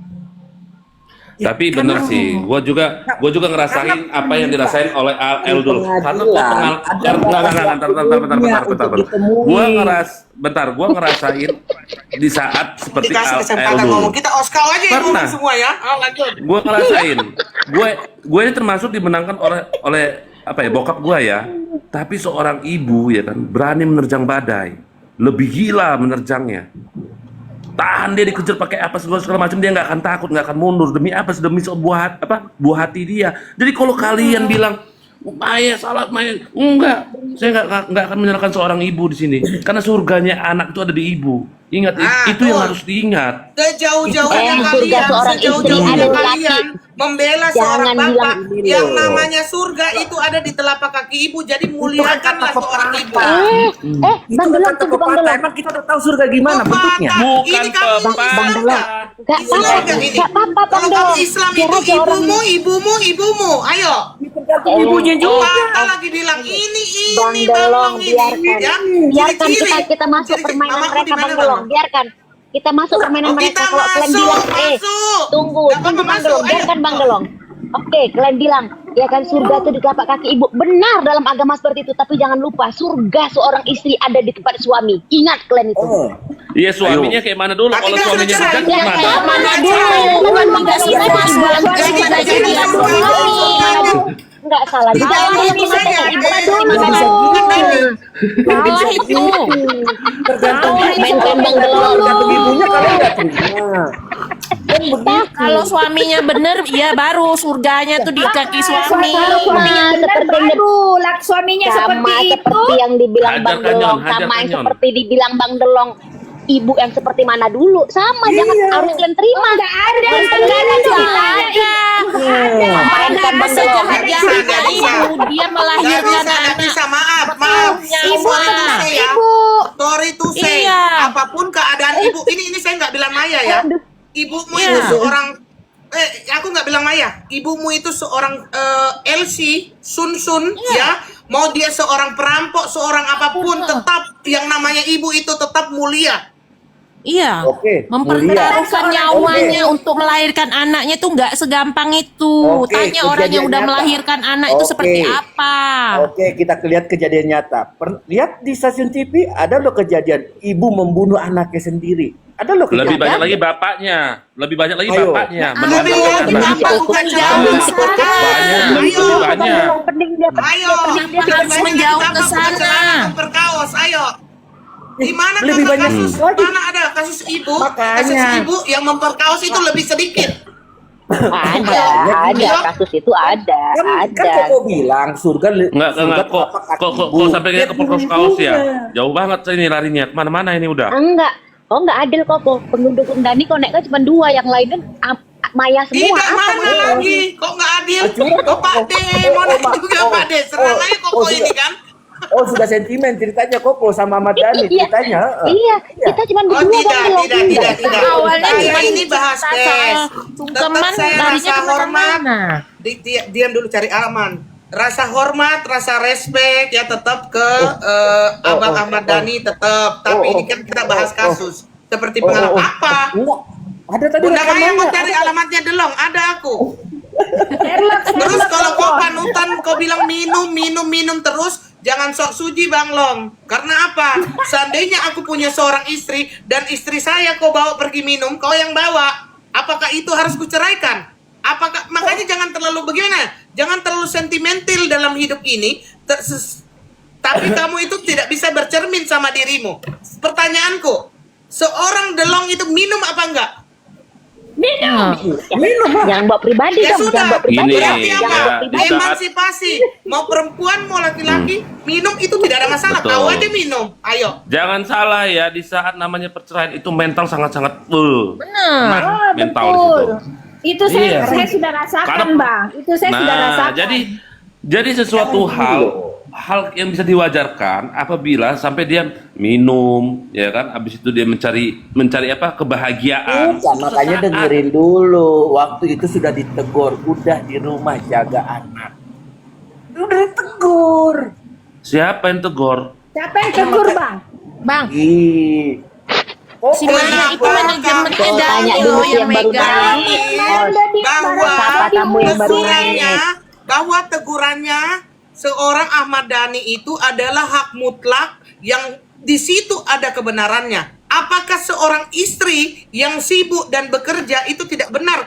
Tapi bener sih, gua juga ngerasain apa yang dirasain oleh Al dulu. Karena gua gua ngerasain di saat seperti Dikasih Al kesempatan ngomong. dulu. Kita Oscar aja yang Pernah. ngomong semua ya. Lanjut. Gua ngerasain, gue ini termasuk dimenangkan oleh apa ya, bokap gua ya. Tapi seorang ibu ya kan berani menerjang badai, lebih gila menerjangnya. Tahan dia dikejar pakai apa segala macam, dia nggak akan takut, nggak akan mundur demi apa, demi buah hati dia. Jadi kalau kalian bilang Maya salah, Maya enggak. Saya nggak akan menyalahkan seorang ibu di sini, karena surganya anak itu ada di ibu. Ingat, itu yang harus diingat. Sejauh-jauhnya surga kalian, seorang istri sejauh-jauhnya ada di kalian membela Jangan seorang bilang bapak ini yang loh. namanya surga itu ada di telapak kaki ibu. Jadi muliakanlah seorang ibu. Bang Delong, tunggu Bang Delong. Emang kita udah tahu surga gimana bentuknya? Bukan Ini kan Bang Delong. Gak Ini surga ini. apa-apa Bang Kalau kamu Delong. Islam Biar itu aja orang ibumu. Ayo. Ibunya juga. Papa lagi bilang ini Bang Delong, biarkan. ya. Biarkan Ciri-ciri. kita masuk Ciri-ciri. permainan Mamaku mereka di mana, Bang Delong. Mama? Biarkan. Kita masuk permainan mereka. Kita Kalau kalian masuk, bilang masuk. tunggu Gak apa-apa, Bang masuk. Delong. Ayo. Biarkan Bang Delong. Oke, kalian bilang ya kan surga itu di telapak kaki ibu. Benar dalam agama seperti itu, tapi jangan lupa surga seorang istri ada di tempat suami. Ingat kalian itu. Iya, suaminya kayak mana dulu? Tapi Kalau kan suaminya sudah surga cerai. gimana? Kayak mana dulu? Kan tidak semua suami pada jadi suami. Enggak salah. Di dalam Kalau ayat bisa ya, ibu ada eh, di mana? Salah itu. Tergantung Mainkan Bang Delong. tergantung ibunya kalian nggak terima. Kan begitu. Kalau suaminya bener, ya baru surganya tuh di kaki suami. Kalau suaminya Nah, benar seperti yang baru suaminya sama seperti itu. seperti yang dibilang Hajar Bang Kanyon, Delong, hajar sama yang Kanyon. seperti dibilang Bang Delong, ibu yang seperti mana dulu, sama jangan harus kalian terima. Enggak ada Enggak ceritanya. ada. Mainkan Bang Delong. Sejahat-jahatnya ibu, dia melahirkan Nggak anak. bisa, maaf. Ibu Sorry to say ya. Ibu. Sorry to say. Iya. Apapun keadaan ibu, ini saya nggak bilang Maya ya. Ibumu itu Iya. seorang, aku nggak bilang Maya. Ibumu itu seorang Elsie, Sun ya. Mau dia seorang perampok, seorang apapun, tetap yang namanya ibu itu tetap mulia. Iya, Oke, mempertaruhkan mulia. nyawanya Oke. untuk melahirkan anaknya itu nggak segampang itu. Oke, Tanya orang yang kejadian udah nyata. melahirkan anak itu Oke. seperti apa. Oke, kita lihat kejadian nyata. Lihat di stasiun TV ada loh kejadian ibu membunuh anaknya sendiri. Ada loh kejadian. Lebih banyak lagi bapaknya. Lebih banyak lagi Ayo. bapaknya. Nah, Lebih Ayo, lagi kenapa bapak bukan bukan jauh celana. ke sana? Banyak, Ayo. lebih banyak. Ayo, Kenapa harus menjauh ke sana? Berkaos, ayo. Di mana Lebih kasus, banyak kasus lagi. mana ada kasus ibu? Makanya. Kasus ibu yang memperkaos itu lebih sedikit. Ada kasus itu ada. Kan Koko bilang surga Enggak, surga kok telapak kaki kok ibu. sampai kayak ke kaos ya. Jauh banget ini larinya. Kemana-mana ini udah. Enggak. Oh enggak adil kok. Penduduk Undani kok naik kan cuma 2, yang lain kan Maya semua. Tidak Apa mana Maya? lagi? Kok nggak adil? Kok Pak D, mau naik juga Pak D. Serang aja Koko sudah. ini kan. Oh, sudah sentimen ceritanya Koko sama Ahmad Dhani Iya. ceritanya. Iya, kita cuma Oh berdua tidak, Bang Delong. tidak. Awalnya Saya cuma ini bahas cerita tes. soal Tetap sungkeman, saya larinya rasa hormat. kemana-mana. Diam dulu cari aman. Rasa hormat, rasa respect ya tetap ke Abang Ahmad Dhani tetap. Tapi ini kan kita bahas kasus. Seperti pengalaman apa? Enggak. Ada tadi Bunda Maya rekamannya. mau cari alamatnya Delong, ada aku. Terus kalau kau panutan, kau bilang minum terus, jangan sok suji Bang Long. Karena apa? Seandainya aku punya seorang istri dan istri saya kau bawa pergi minum, kau yang bawa, apakah itu harus kuceraikan? Apakah makanya jangan terlalu bagaimana? Jangan terlalu sentimental dalam hidup ini. Tapi kamu itu tidak bisa bercermin sama dirimu. Pertanyaanku, seorang Delong itu minum apa enggak? Nah, Jangan bawa pribadi Ya dong, sudah, jangan bawa pribadi. Ini, berarti ya, apa? di saat- Emansipasi. Mau perempuan, mau laki-laki, minum itu tidak ada masalah. Betul. Kau aja minum, ayo. Jangan salah ya, di saat namanya perceraian itu mental sangat-sangat benar. mental di betul. situ. Itu Iya. saya sudah rasakan, Karena- Bang. Itu saya sudah rasakan. jadi sesuatu hal yang bisa diwajarkan apabila sampai dia minum, ya kan, habis itu dia mencari apa kebahagiaan. Bukan, makanya Sesaat. dengerin dulu. Waktu itu sudah ditegur, udah di rumah jaga anak. Udah ditegur. Siapa yang tegur? Siapa yang tegur, Bang? Bang, Ih. si Maya itu manajemennya Kau tanya Dani dulu loh si yang yang baru megang. naik. Bahwa Siapa tamu yang baru tegurannya, naik? bahwa tegurannya seorang Ahmad Dhani itu adalah hak mutlak yang di situ ada kebenarannya. Apakah seorang istri yang sibuk dan bekerja itu tidak benar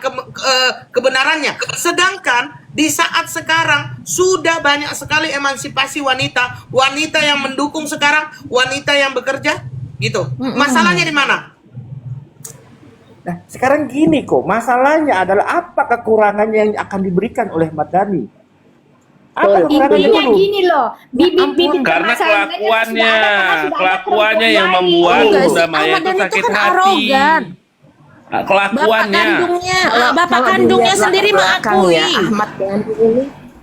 kebenarannya? Sedangkan di saat sekarang sudah banyak sekali emansipasi wanita, wanita yang mendukung sekarang, wanita yang bekerja, gitu. Masalahnya di mana? Nah, sekarang gini kok, masalahnya adalah apa kekurangannya yang akan diberikan oleh Ahmad Dhani? Apa kekurangannya Intinya dulu? gini loh, bibit-bibit Karena permasalahan mereka sudah kelakuannya, ada karena sudah ada kelakuannya yang perempuan membuat lain. Enggak Bunda sih, Maya Ahmad itu Dhani itu sakit kan hati. arogan. Bapak Kelakuannya. kandungnya, bapak Kalau kandungnya dilihat sendiri latar belakang mengakui. ya, Ahmad Dhani ini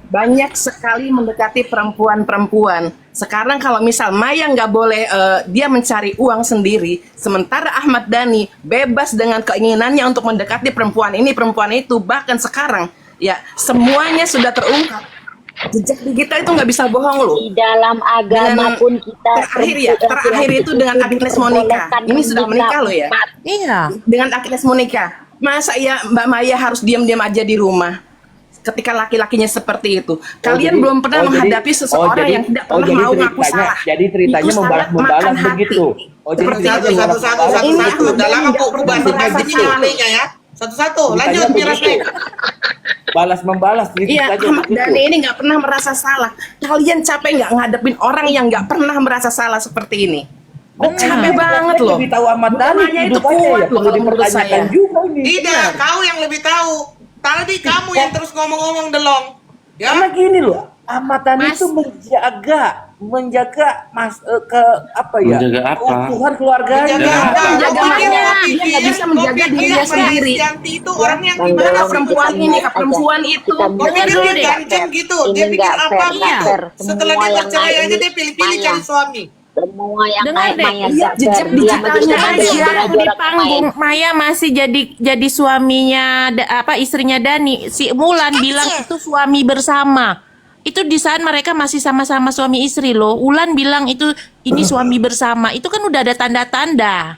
banyak sekali mendekati perempuan-perempuan. Sekarang kalau misal Maya nggak boleh dia mencari uang sendiri, sementara Ahmad Dhani bebas dengan keinginannya untuk mendekati perempuan ini, perempuan itu. Bahkan sekarang ya semuanya sudah terungkap. Jejak digital itu nggak bisa bohong loh. Di dalam agama Dengan pun kita terakhir itu dengan Agnes Monica. Ini sudah menikah loh ya. Iya. Dengan Agnes Monica. Masa ya Mbak Maya harus diam-diam aja di rumah ketika laki-lakinya seperti itu? Kalian belum pernah menghadapi seseorang yang tidak pernah mau ngaku salah. Jadi ceritanya Itu sangat membalas makan hati. begitu. Oh, jadi Seperti ceritanya itu. Satu. Udah lama Tidak aku pernah basi merasa ini salah. kalinya ya. Satu-satu. Lanjut Ceritanya Miras begitu. nih. Balas membalas Iya, Ahmad Dhani ini nggak pernah merasa salah. Kalian capek nggak ngadepin orang yang nggak pernah merasa salah seperti ini? Capek banget loh. Lebih tahu Ahmad Dhani Makanya itu hidupannya kuat ya, loh perlu kalau menurut dipertanyakan saya. juga ini. Tidak, kau yang lebih tahu. Tadi kamu yang terus ngomong-ngomong delong. Ya. Karena gini loh, Ahmad Dhani Mas. itu menjaga ke apa ya? Menjaga apa? Keutuhan keluarganya. Menjaga apa? Menjaga Kau pikir Maya. Kopi Dia nggak Via- bisa menjaga Kopi dirinya Via sendiri. Yanti itu orang yang Bang gimana? Dolong, perempuan kita ini ke lihat perempuan aja. itu. Kita Kau lihat pikir dulu dia deh. ganjen gitu? Ini Dia pikir nggak apa fair, gitu? nggak fair. Setelah Semua dia yang bercerai naik aja ini dia pilih-pilih Maya. cari suami. Semua yang Dengar naik deh, Maya lihat nggak jejak fair. Dia digitalnya masih aja. ada Aku di panggung Maya masih jadi suaminya istrinya Dani. Si Mulan bilang itu suami bersama. Itu di saat mereka masih sama-sama suami istri loh. Ulan bilang ini suami bersama. Itu kan udah ada tanda-tanda.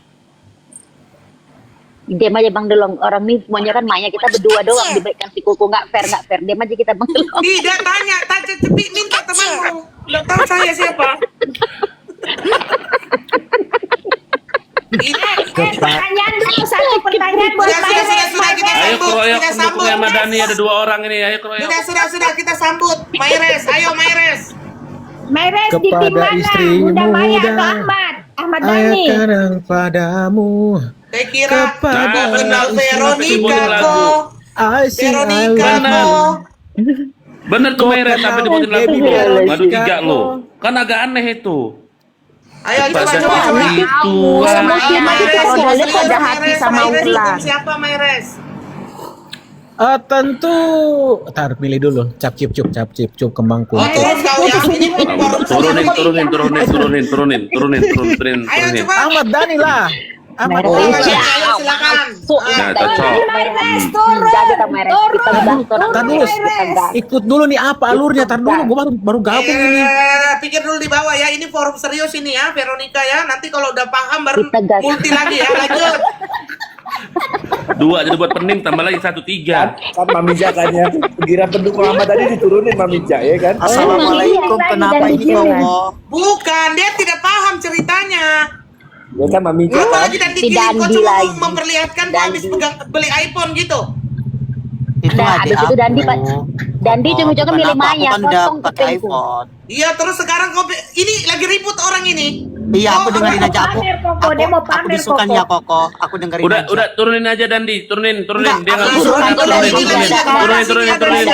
Diam aja Bang Delong, orang ini semuanya kan Maya, kita berdua doang diberikan si Kuku nggak fair. Diam aja kita Bang Delong. Tidak tanya cepi minta temanmu. Udah tahu saya siapa? Ini Pertanyaan dulu, satu pertanyaan buat sudah kita Ayo sambut. keroyok Kita sambut. pendukungnya Ahmad Dhani ada 2 orang ini. Ayo keroyok. Sudah kita sambut. Mayres, ayo Mayres. Mayres di tim Kepada mana? istrimu Bunda Maya muda, atau Ahmad? Ahmad Dhani. ayatkan padamu Saya kira kepada kau kenal Veronica Sebutin lagu. kok. asing Veronica kok. Bener tuh Mayres sampai dibuatin lagu Baby, lo. I Madu love 3 you. lo. Kan agak aneh itu. Ayo coba. Itu. Muslim aja kalau udah lihat ada hati sama Ulan. Siapa Mayres? tentu tar pilih dulu cap cip cup kembang Oh, kutu. terus kau ya. Ini Turunin. Ayo coba. Ahmad Dhani lah. Ahmad Oh, Dhani. ayo silakan. Nah, cocok. Mayres turun. Kita Mayres, kita udah Tar dulu, ikut dulu nih apa alurnya? Tar dulu, gua baru gabung ini. Pikir dulu di bawah ya. Ini forum serius ini ya, Veronica ya. Nanti kalau udah paham baru Kita gas. multi lagi ya. Lanjut. 2 jadi buat pening tambah lagi 1 3. Kan Mamija kayaknya pengira pendukung Ahmad Dhani diturunin Mamija ya kan? Assalamualaikum, kenapa ini Bukan, dia tidak paham ceritanya. Ya kan Mamija Lu kan? lagi dan Si dikirim kok Dandi cuma lagi. memperlihatkan kok habis pegang beli iPhone gitu. Habis itu Dandi Pak. Dandi ujung-ujungnya milih Maya, kosong kupingku. Iya, terus sekarang kok ini lagi ribut orang ini. Iya, aku Oh, dengerin aja aku. Pamer Koko, dia mau Aku pamer disukan Koko. ya Koko. Aku dengerin aja. Udah turunin aja Dandi, turunin. Enggak, Dia enggak aku turunin. suka Turunin. Turunin.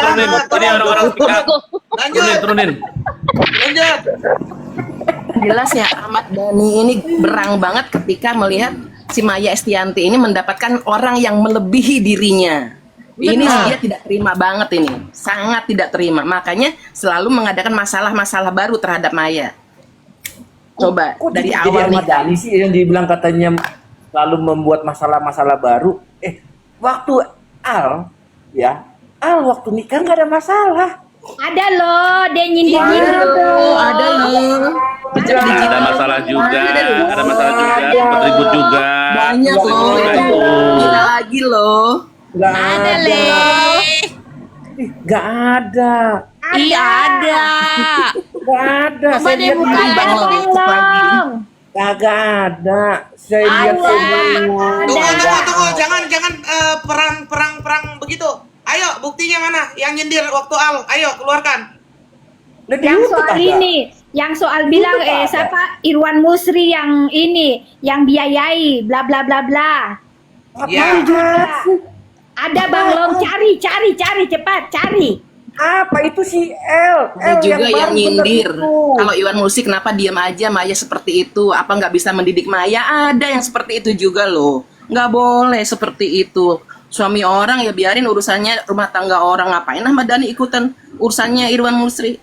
Ini orang-orang pika. Lanjut. Turunin. Lanjut. Jelas ya Ahmad Dhani ini berang banget ketika melihat si Maya Estianti ini mendapatkan orang yang melebihi dirinya. Ini dia tidak terima banget ini, sangat tidak terima. Makanya selalu mengadakan masalah-masalah baru terhadap Maya. Coba Kok dari jadi awal Ahmad nih. Dhani sih yang dibilang katanya selalu membuat masalah-masalah baru. Waktu Al waktu nikah nggak ada masalah. Ada loh, dia nyindir-nyindir tuh. Ada loh. Ada masalah juga. Sempat ribut juga. Banyak loh. Gila lagi loh. Nggak Ada ada. Le. Nggak ada. Iya ada. Nggak ada. Coba Saya deh lihat buka ini. ya. Tolong. Kagak ada. Saya lihat semua. Tunggu. Jangan perang begitu. Ayo, buktinya mana? Yang nyindir waktu Al. Ayo, keluarkan. Yang soal ini, yang soal bilang siapa Irwan Musri yang ini, yang biayai, bla bla bla bla. Ya. Ada Bang Long, cari cepat, cari. Apa itu si L? Ada juga yang baru bener nyindir. itu. Kalau Iwan Musik kenapa diam aja Maya seperti itu? Apa nggak bisa mendidik Maya? Ada yang seperti itu juga loh. Nggak boleh seperti itu. Suami orang ya biarin urusannya rumah tangga orang. Ngapain Ahmad Dhani ikutan urusannya Irwan Musri?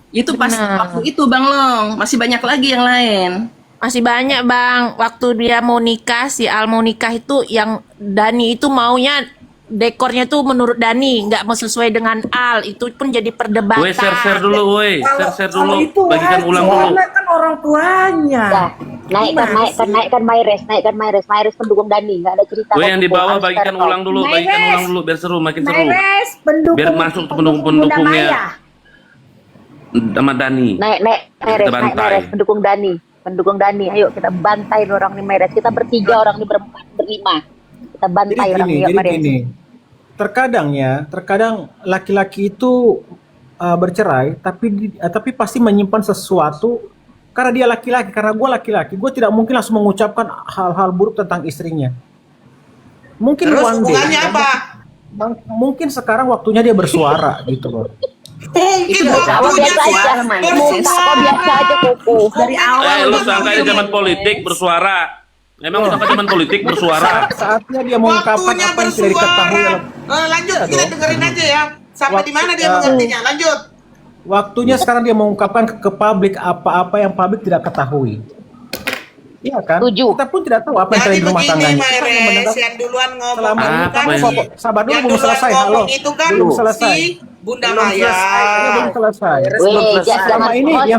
Itu pas Benar. waktu itu Bang Long. Masih banyak lagi yang lain. Masih banyak Bang, waktu dia mau nikah, si Al mau nikah itu yang Dani itu maunya dekornya tuh menurut Dani nggak mau sesuai dengan Al, itu pun jadi perdebatan. Woi, share dulu, woi. Share Kalau dulu. itu Bagikan ulang dulu. karena kan orang tuanya. Ya, naikkan Mayres pendukung Dani, nggak ada cerita. Woi, yang di bawah Harus bagikan fair talk. ulang dulu, bagikan ulang dulu biar seru, makin seru. Mayres, pendukung Biar masuk tuh Bunda pendukung-pendukungnya. Maya. Sama Dani. Naik Kita bantai. Mayres pendukung Dani, ayo kita bantai orang nih Mayres, kita bertiga orang nih berempat berlima, kita bantai orang nih Mayres. Terkadang laki-laki itu bercerai, tapi pasti menyimpan sesuatu karena dia laki-laki, karena gue laki-laki, gue tidak mungkin langsung mengucapkan hal-hal buruk tentang istrinya. Mungkin Terus one day, hubungannya apa? mungkin sekarang waktunya dia bersuara gitu loh. Mungkin Apa waktunya biasa aja, apa biasa aja Koko. Dari awal Lu sangka ini zaman politik bersuara. Emang sangka zaman politik bersuara. Saatnya dia mengungkapkan Waktunya apa yang tidak diketahui. bersuara. Lanjut, Iya kita dong. dengerin aja ya. Sampai di mana dia mengertinya? Lanjut. Waktunya sekarang dia mengungkapkan ke publik apa-apa yang publik tidak ketahui. Iya kan? Setuju. Kita pun tidak tahu apa yang Jadi terjadi di rumah begini, tangganya. Kita hanya Mayres, mendengar yang duluan ngomong selama itu ini Apa kan ini? si- Sabar dulu, yang belum duluan selesai. ngomong Halo. itu kan Belum selesai. si Bunda Belum Maya. selesai. Belum selesai. Selama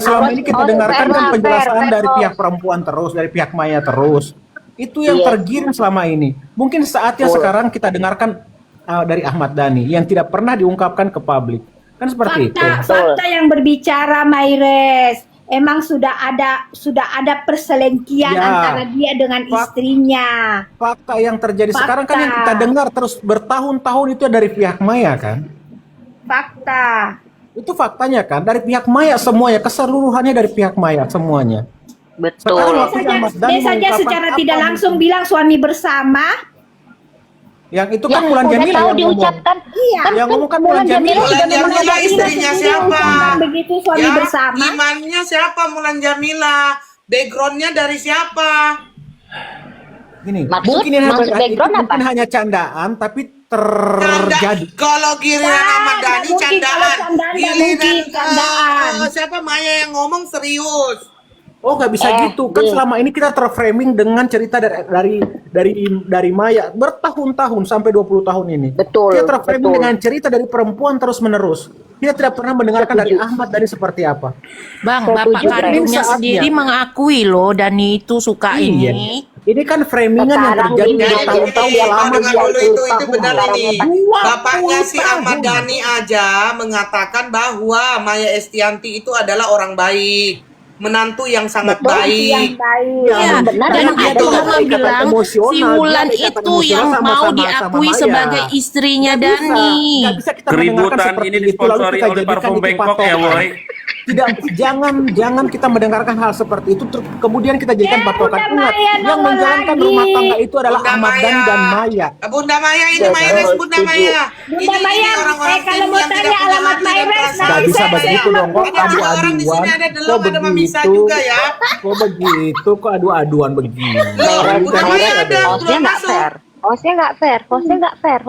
Selama ini kita dengarkan kan penjelasan dari pihak perempuan terus, dari pihak Maya terus. Itu yang Iya. tergiring selama ini. Mungkin saatnya sekarang kita dengarkan dari Ahmad Dhani yang tidak pernah diungkapkan ke publik. Kan seperti itu. Fakta yang berbicara Mayres. Emang sudah ada perselingkuhan Ya. antara dia dengan Fak- istrinya. Fakta yang terjadi sekarang kan Fakta. yang kita dengar terus bertahun-tahun itu dari pihak Maya kan. Fakta. Itu faktanya kan dari pihak Maya semuanya, keseluruhannya dari pihak Maya semuanya. Betul. Waktunya Ahmad Dhani Dia saja mengungkapkan secara apa tidak yang- langsung bilang suami bersama. Yang itu Ya, kan Mulan udah Jamila tahu yang ngomong. diucapkan. Iya. Yang ngomong kan Mulan Jamila. Mulan Jamila istrinya siapa? Begitu suami Ya, bersama. imannya siapa Mulan Jamila? Backgroundnya dari siapa? Gini, Maksud- mungkin ini maksud itu background mungkin apa? hanya candaan tapi Canda. terjadi. Kalau giliran Ahmad Nggak Dhani mungkin, candaan. kalau candaan nggak mungkin, candaan. Siapa Maya yang ngomong serius? Oh, nggak bisa gitu kan. Selama ini kita terframing dengan cerita dari Maya bertahun-tahun sampai 20 tahun ini. Betul, Kita terframing betul. dengan cerita dari perempuan terus menerus. Kita tidak pernah mendengarkan dari Ahmad Dhani seperti apa. Bang, Setuju, bapak Bray. kandungnya Saatnya. sendiri mengakui loh Dani itu suka Iya. ini. Ini kan framingan yang Sekarang terjadi ini, bertahun-tahun dia selama dengar dulu 20 itu tahun. benar ini. 20 Bapaknya si Ahmad tahun. Dhani aja mengatakan bahwa Maya Estianti itu adalah orang baik, menantu yang sangat Betul, baik. Yang baik. Ya, Iya, benar, dan memang dia ada tuh yang cuma ikatan bilang emosional, si dia Mulan ada ikatan itu yang emosional mau sama diakui Maya. sebagai istrinya Dani. Nggak bisa kita mendengarkan Keributan seperti ini itu, lalu disponsori kita oleh jadikan parfum itu Bangkok ya, patokan. woi. Tidak, jangan kita mendengarkan hal seperti itu kemudian kita jadikan patokan. Bunda Ingat, Maya yang nongol menjalankan lagi. rumah tangga itu adalah Bunda Ahmad Dhani Maya. dan Maya. Bunda Maya ini Betul, Mayres, Bunda setuju. Maya. Bunda Maya, orang-orang kalau tim mau yang tidak tanya punya alamat hati dan Mayres, perasaan. Gak bisa saya begitu dong, kok Ada dua orang di adu-aduan. sini, ada Kok Delom, ada Mamisa begitu? juga ya. Kok begitu? Kok adu-aduan begini? Loh, Bunda Maya ada, Hostnya belum nggak masuk. fair. Hostnya nggak fair.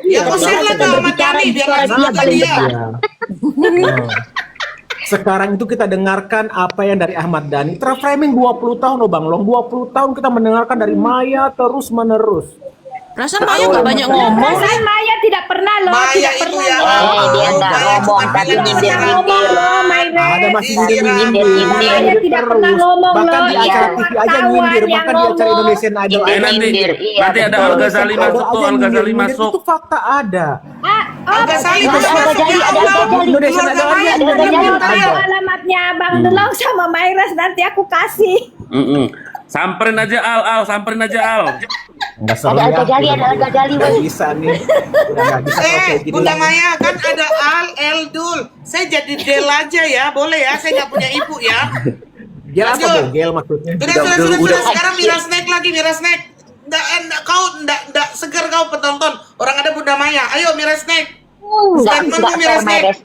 Ya kok share lah ke Ahmad Dhani biar langsung dia ke paling dia. depan. Ya. Oh. Sekarang itu kita dengarkan apa yang dari Ahmad Dhani. Terframing 20 tahun loh Bang Long. 20 tahun kita mendengarkan dari Maya terus menerus. Perasaan Maya nggak banyak ngomong. Perasaan Maya tidak pernah loh, Maya tidak itu pernah ya. loh. Dia nggak Maya ngomong, cuma tapi bilang Tidak pernah nyindir. ngomong loh, Mayres. Ada masih Nyindir. Maya tidak pernah ngomong Bahkan loh. di Itu acara TV aja wartawan nyindir. yang Bahkan di acara ngomong. Indonesian Idol Nyindir. aja nanti Nyindir, iya, nanti ada betul. Al Ghazali masuk tuh, Al Ghazali masuk. Itu fakta ada. Agak saling Ada masuk ya Ghazali, ada Allah. Ghazali. Indonesian Keluarga Idol aja Maya ada juga Ghazali. belum Kalau tahu. tahu alamatnya Bang Delong sama Mayres nanti aku kasih. Samperin aja Al, samperin aja Al. Enggak seru Ada ya. Ghazali, ada Ghazali, Nggak woi. bisa nih. Udah nggak bisa kalau kayak gini. Bunda lagi. Maya kan ada Al Eldul. Saya jadi Del aja ya, boleh ya? Saya nggak punya ibu ya. Gel apa Lanjut. Bu? Gel maksudnya. Sudah. Sekarang Mira Snack lagi, Mira Snack. Nggak, kau nggak segar kau penonton. Orang ada Bunda Maya. Ayo Mira Snack. Statementmu Enggak fair, Mirasnek. Maires.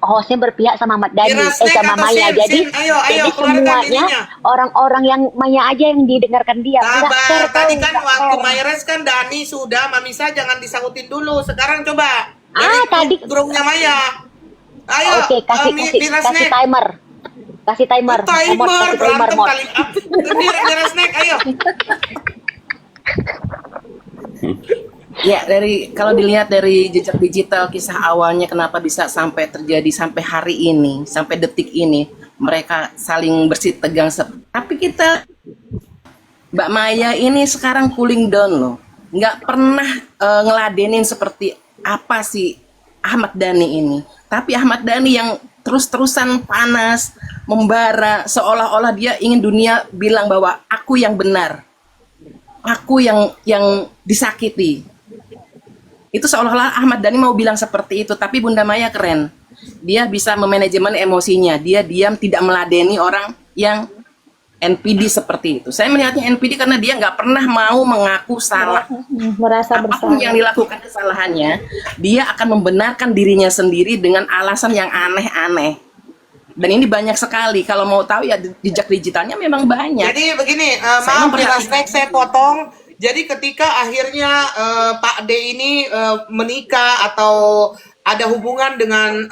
Hostnya berpihak sama Ahmad Dhani, Mirasnek sama atau Maya. Sin? Jadi, Sin, ayo, jadi keluarkan semuanya ininya. orang-orang yang Maya aja yang didengarkan dia. Enggak fair, Sabar, tadi tau, kan enggak waktu fair. Mayres kan Dani sudah, Mamisa jangan disautin dulu. Sekarang coba Tadi grupnya Maya. Ayo, oke, kasih Mirasnek. timer. Kasih timer. Mod, Timer, kasih timer, berantem Mod. kali. Mirasnek, ayo. Ya, kalau dilihat dari jejak digital kisah awalnya kenapa bisa sampai terjadi sampai hari ini, sampai detik ini, mereka saling bersih tegang. Tapi kita, Mbak Maya ini sekarang cooling down loh. Nggak pernah ngeladenin seperti apa sih Ahmad Dhani ini. Tapi Ahmad Dhani yang terus-terusan panas, membara, seolah-olah dia ingin dunia bilang bahwa aku yang benar. Aku yang disakiti. Itu seolah-olah Ahmad Dhani mau bilang seperti itu, tapi Bunda Maya keren. Dia bisa memanajemen emosinya. Dia diam, tidak meladeni orang yang NPD seperti itu. Saya melihatnya NPD karena dia nggak pernah mau mengaku salah. Merasa Apapun yang dilakukan kesalahannya, dia akan membenarkan dirinya sendiri dengan alasan yang aneh-aneh. Dan ini banyak sekali. Kalau mau tahu ya jejak digitalnya memang banyak. Jadi begini, Saya maaf Mirasnek, saya potong. Jadi ketika akhirnya Pak D ini menikah atau ada hubungan dengan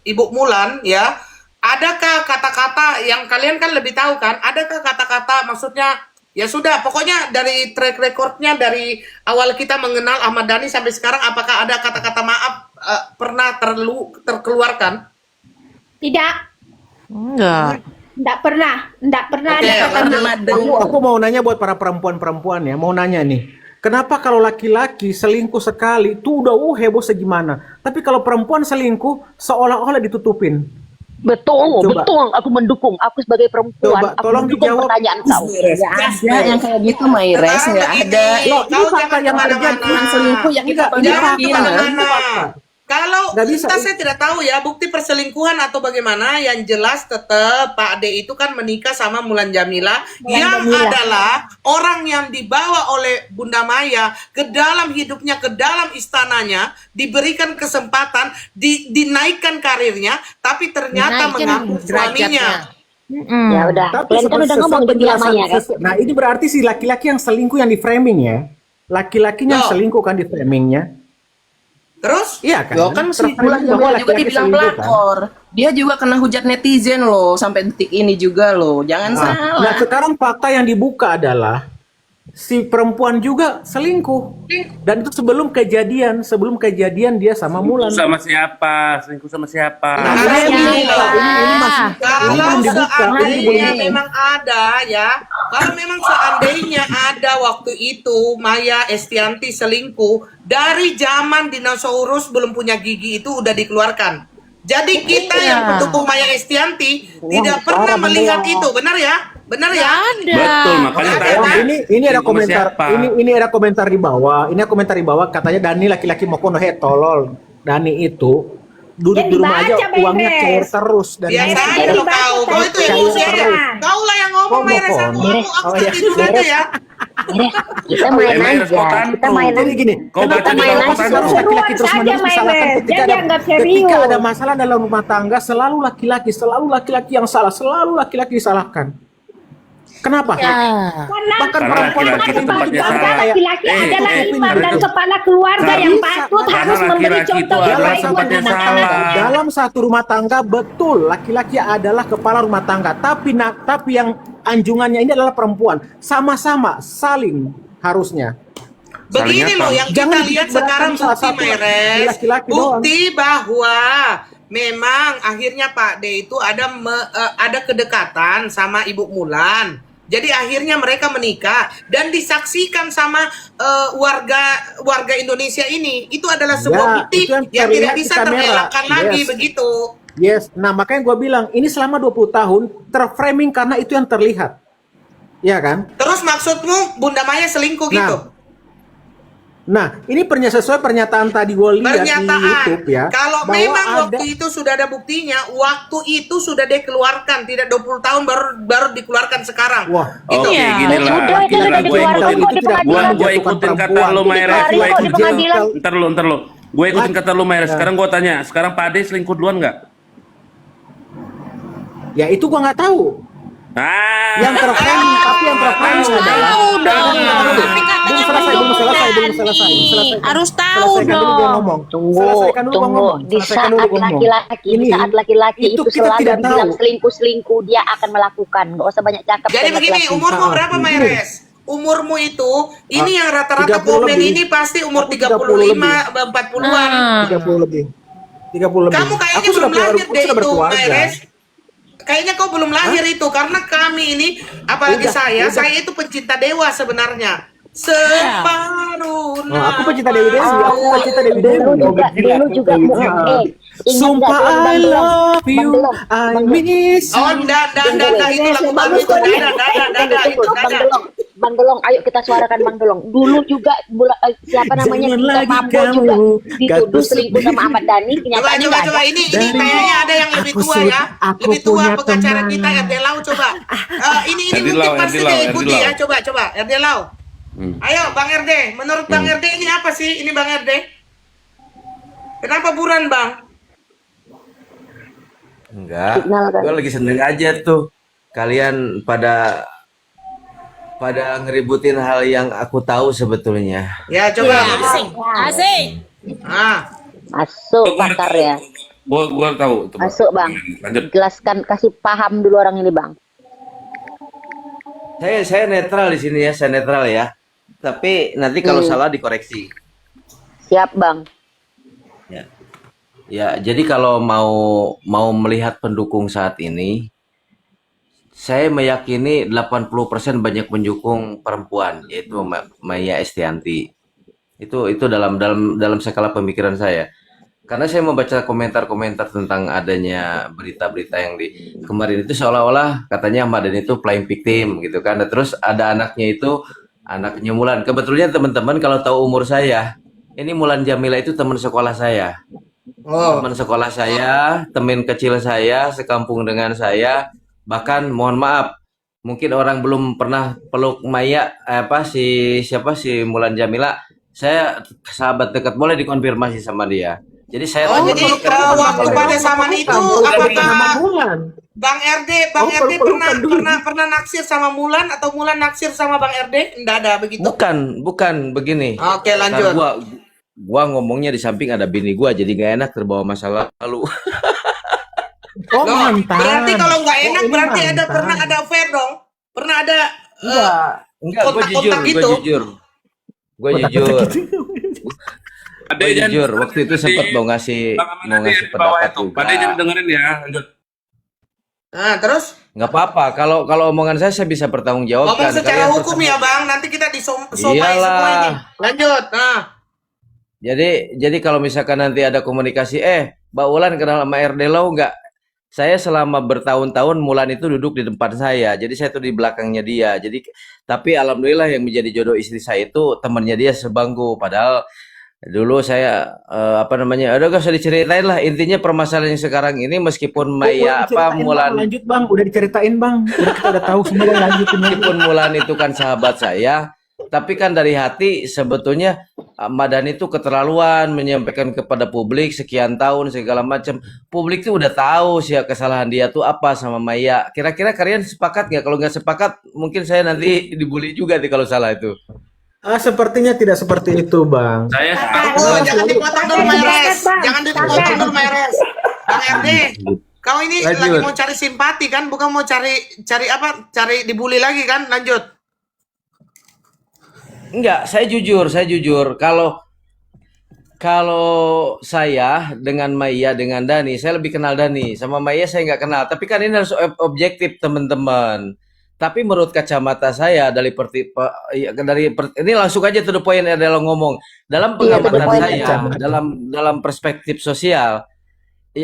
Ibu Mulan, ya, adakah kata-kata yang kalian kan lebih tahu kan? Adakah kata-kata maksudnya ya sudah, pokoknya dari track recordnya dari awal kita mengenal Ahmad Dhani sampai sekarang, apakah ada kata-kata maaf pernah terkeluarkan? Tidak, Enggak. tidak pernah Oke, ada kata maaf. Aku mau nanya buat para perempuan-perempuan ya, mau nanya nih. Kenapa kalau laki-laki selingkuh sekali itu udah heboh segimana, tapi kalau perempuan selingkuh seolah-olah ditutupin? Betul, Coba. betul. Aku mendukung. Aku sebagai perempuan, Coba, aku tolong mendukung dijawab. pertanyaan kau. Nggak ada yang kayak gitu, Mayres. Sekarang Nggak begini, ada. Loh, ini kau fakta jangan yang kemana-mana. terjadi. Yang selingkuh yang kita Enggak, ini Jangan banyakin. kemana-mana. Kalau Nggak bisa. saya tidak tahu ya bukti perselingkuhan atau bagaimana, yang jelas tetap Pak D itu kan menikah sama Mulan Jamila yang adalah orang yang dibawa oleh Bunda Maya ke dalam hidupnya, ke dalam istananya, diberikan kesempatan, dinaikkan karirnya, tapi ternyata mengaku suaminya. Ya udah, Tapi kalian kan udah sesuai ngomong dia bilang penjelasan- Maya kan. Nah, ini berarti si laki-laki yang selingkuh yang di framing ya. Laki-lakinya yang Loh. selingkuh kan di framingnya. Terus? Iya kan? Loh, kan si Mulan Terframing bahwa Jamila juga laki-laki dibilang selingkuh kan. pelakor. Dia juga kena hujat netizen loh sampai detik ini juga loh. Jangan Nah, salah. sekarang fakta yang dibuka adalah si perempuan juga selingkuh. Dan itu sebelum kejadian dia sama Mulan. Sama siapa? Selingkuh sama siapa? Nah, ini masih Kalau ini belum dibuka. Ini belum seandainya dibuka. memang ada ya, kalau memang seandainya ada waktu itu Maya Estianti selingkuh, dari zaman dinosaurus belum punya gigi itu udah dikeluarkan. Jadi kita yang pendukung Maya Estianti tidak pernah melihat itu, benar ya? Benar ya? Ada. Betul, makanya Oke, tanya. Ini ada Sama komentar. siapa? Ini ada komentar di bawah. Ini ada komentar di bawah katanya Dani laki-laki mau kono tolol. Dani itu duduk Yang di rumah aja dibaca, uangnya Beres. cair terus dan Biasa Beres. aja lo kau itu Cair emosi aja. terus. Kau lah yang ngomong, Kau Mayres, mohon. aku Oh, kan iya. tidur aja ya. Beres. Kita main Mayres, kau aja. tantu. Kita main Jadi aja. gini, Kau baca kenapa di bawah kenapa komentar. selalu laki-laki terus Saja, menerus disalahkan Mayres. ketika Dia ada dianggap serius. ketika ada masalah dalam rumah tangga selalu laki-laki yang salah, selalu laki-laki disalahkan. Kenapa? Bahkan Karena perempuan laki-laki itu tempatnya salah. Laki-laki adalah imam dan kepala keluarga Nggak yang bisa. patut Karena harus memberi laki-laki contoh itu yang adalah baik buat tempatnya rumah salah. tangga. Dalam satu rumah tangga betul laki-laki adalah kepala rumah tangga, tapi yang anjungannya ini adalah perempuan. Sama-sama saling harusnya. Begini Saling loh apa? yang kita Jangan lihat diberatkan sekarang salah bukti satu Mayres, laki-laki bukti bahwa memang akhirnya Pak D itu ada kedekatan sama Ibu Mulan. Jadi akhirnya mereka menikah dan disaksikan sama warga Indonesia ini. Itu adalah sebuah Ya, bukti itu yang yang tidak terlihat di bisa kamera. terelakkan lagi Yes. begitu. Yes, nah makanya gue bilang ini selama 20 tahun terframing karena itu yang terlihat. Ya kan? Terus maksudmu Bunda Maya selingkuh Nah, gitu? Nah, ini sesuai pernyataan tadi gue lihat di Pernyataan. YouTube ya. Kalau bahwa memang ada waktu itu sudah ada buktinya, waktu itu sudah dikeluarkan, tidak 20 tahun baru dikeluarkan sekarang. Wah, Gitu. Oke, Iya. gini Ya lah. sudah, itu Gini sudah lah, gue dikeluarkan ikutin. kok di pengadilan. Gua ikutin kata lo, Mayres. Dikeluarin Gue kok di ikutin. pengadilan. Ntar lo. Gue ikutin kata lu, Meres. Sekarang gue tanya, sekarang Pak Ade selingkuh duluan nggak? Ya itu gua nggak tahu. Ah, Yang terframe, tapi yang terframe adalah Tahu dong. Tapi belum katanya selesai. harus tahu Selesaikan dulu gua dong. ngomong. Tunggu, Selesaikan dulu gua tunggu. ngomong. Di Selesaikan saat dulu gua ngomong. laki-laki, di Ini, saat laki-laki itu itu kita selalu tidak bilang tahu. selingkuh, dia akan melakukan. Gak usah banyak cakap. Jadi sama begini, laki-laki. umurmu berapa, Meres? Umurmu itu, ini yang rata-rata 30 komen lebih. ini pasti umur Aku 35, 40-an. Ah. 30 lebih. 30 lebih. Kamu kayaknya Aku sudah belum lahir aku deh sudah itu, berkeluarga. Meres. Kayaknya kau belum lahir itu, karena kami ini, apalagi Udah. saya itu pencinta dewa sebenarnya. Separuh Oh, aku pencinta Dewi Dewi, aku pencinta Dewi Dewi. Dulu juga ingat Sumpah nggak I Bang Delong? love you, I miss Oh, you. itu lagu bagus itu, itu, Bang Delong, Bang Delong, ayo kita suarakan Bang Delong. Dulu juga siapa namanya Jangan Tika lagi Mambo kamu juga dituduh gatuh selingkuh sama Ahmad Dhani. Coba, Kenyataannya coba, nggak coba. ada. Ini kayaknya ada yang lebih Aku tua ya. aku Lebih tua punya pengacara teman. kita, Erdelau, coba. Ini Erdi mungkin Lau, pasti Erdi Lau, dia ikuti Erdi ya. Lau. Coba, Erdelau. Ayo, Bang Erde. Menurut Bang Erde ini apa sih? Ini Bang Erde. Kenapa buran, Bang? Enggak, Signal kan? gue lagi seneng aja tuh. Kalian pada ngeributin hal yang aku tahu sebetulnya. Ya, coba. Asik. Asik. Ah, Masuk pakar ya. Gue tahu. Itu, Bang. Masuk Bang. Lanjut. Jelaskan, kasih paham dulu orang ini Bang. Saya netral di sini ya, saya netral ya. Tapi nanti kalau salah dikoreksi. Siap Bang. Ya. Ya, jadi kalau mau melihat pendukung saat ini, saya meyakini 80% banyak pendukung perempuan, yaitu Maya Estianti. Itu dalam skala pemikiran saya. Karena saya membaca komentar-komentar tentang adanya berita-berita yang di kemarin itu seolah-olah katanya Ahmad Dhani itu playing victim gitu kan. Dan terus ada anaknya itu anaknya Mulan. Kebetulan teman-teman kalau tahu umur saya, ini Mulan Jamila itu teman sekolah saya. oh, Teman sekolah saya, teman kecil saya, sekampung dengan saya. Bahkan mohon maaf, mungkin orang belum pernah peluk Maya siapa si Mulan Jamila. Saya sahabat dekat, boleh dikonfirmasi sama dia. Jadi saya Oh, tanya jadi dia, waktu pada zaman itu, apakah Bulan. Bang RD pernah naksir sama Mulan atau Mulan naksir sama Bang RD? Enggak ada begitu. bukan begini. Oke, Ntar lanjut. gua ngomongnya di samping ada bini gua, jadi gak enak terbawa masa lalu. Oh, Loh, mantan. berarti kalau nggak enak Oh, ini berarti ada mantan. pernah ada affair dong? Pernah ada Enggak, gue kontak-kontak jujur, gitu? gue jujur. Ade Gue jangan jujur, waktu itu sempat mau ngasih pendapat itu. juga. Ade jangan dengerin ya. Lanjut. Nah, terus Nggak apa-apa, kalau omongan saya bisa bertanggung ngomong jawabkan. secara Kalian hukum ya, Bang. Nanti kita somai semua Iyalah. ini. Lanjut. Nah, Jadi kalau misalkan nanti ada komunikasi, Mbak Wulan kenal sama RD Law nggak? Saya selama bertahun-tahun Mulan itu duduk di depan saya, jadi saya tuh di belakangnya dia. Tapi alhamdulillah yang menjadi jodoh istri saya itu temannya dia sebangku. Padahal dulu saya udah gak usah diceritain lah. Intinya permasalahan yang sekarang ini meskipun Maya Mulan, Lanjut Bang, udah diceritain Bang. Udah kita udah tahu semua, lanjutin. meskipun Mulan itu kan sahabat saya, tapi kan dari hati sebetulnya Ahmad Dhani itu keterlaluan menyampaikan kepada publik sekian tahun segala macam. Publik tuh udah tahu sih kesalahan dia tuh apa sama Maya. Kira-kira kalian sepakat nggak? Kalau nggak sepakat, mungkin saya nanti dibully juga nih kalau salah itu. Sepertinya tidak seperti itu Bang. Saya oh, jangan dipotong dulu, Meres. Jangan dipotong dulu, Meres. Bang RD, kau ini Lanjut. lagi mau cari simpati kan? Bukan mau cari apa? Cari dibully lagi kan? Lanjut. Enggak, saya jujur. Kalau saya dengan Maya dengan Dhani, saya lebih kenal Dhani. Sama Maya saya nggak kenal. Tapi kan ini harus objektif teman-teman. Tapi menurut kacamata saya ini langsung aja to the point adalah ngomong. Dalam pengamatan betul. saya, dalam perspektif sosial,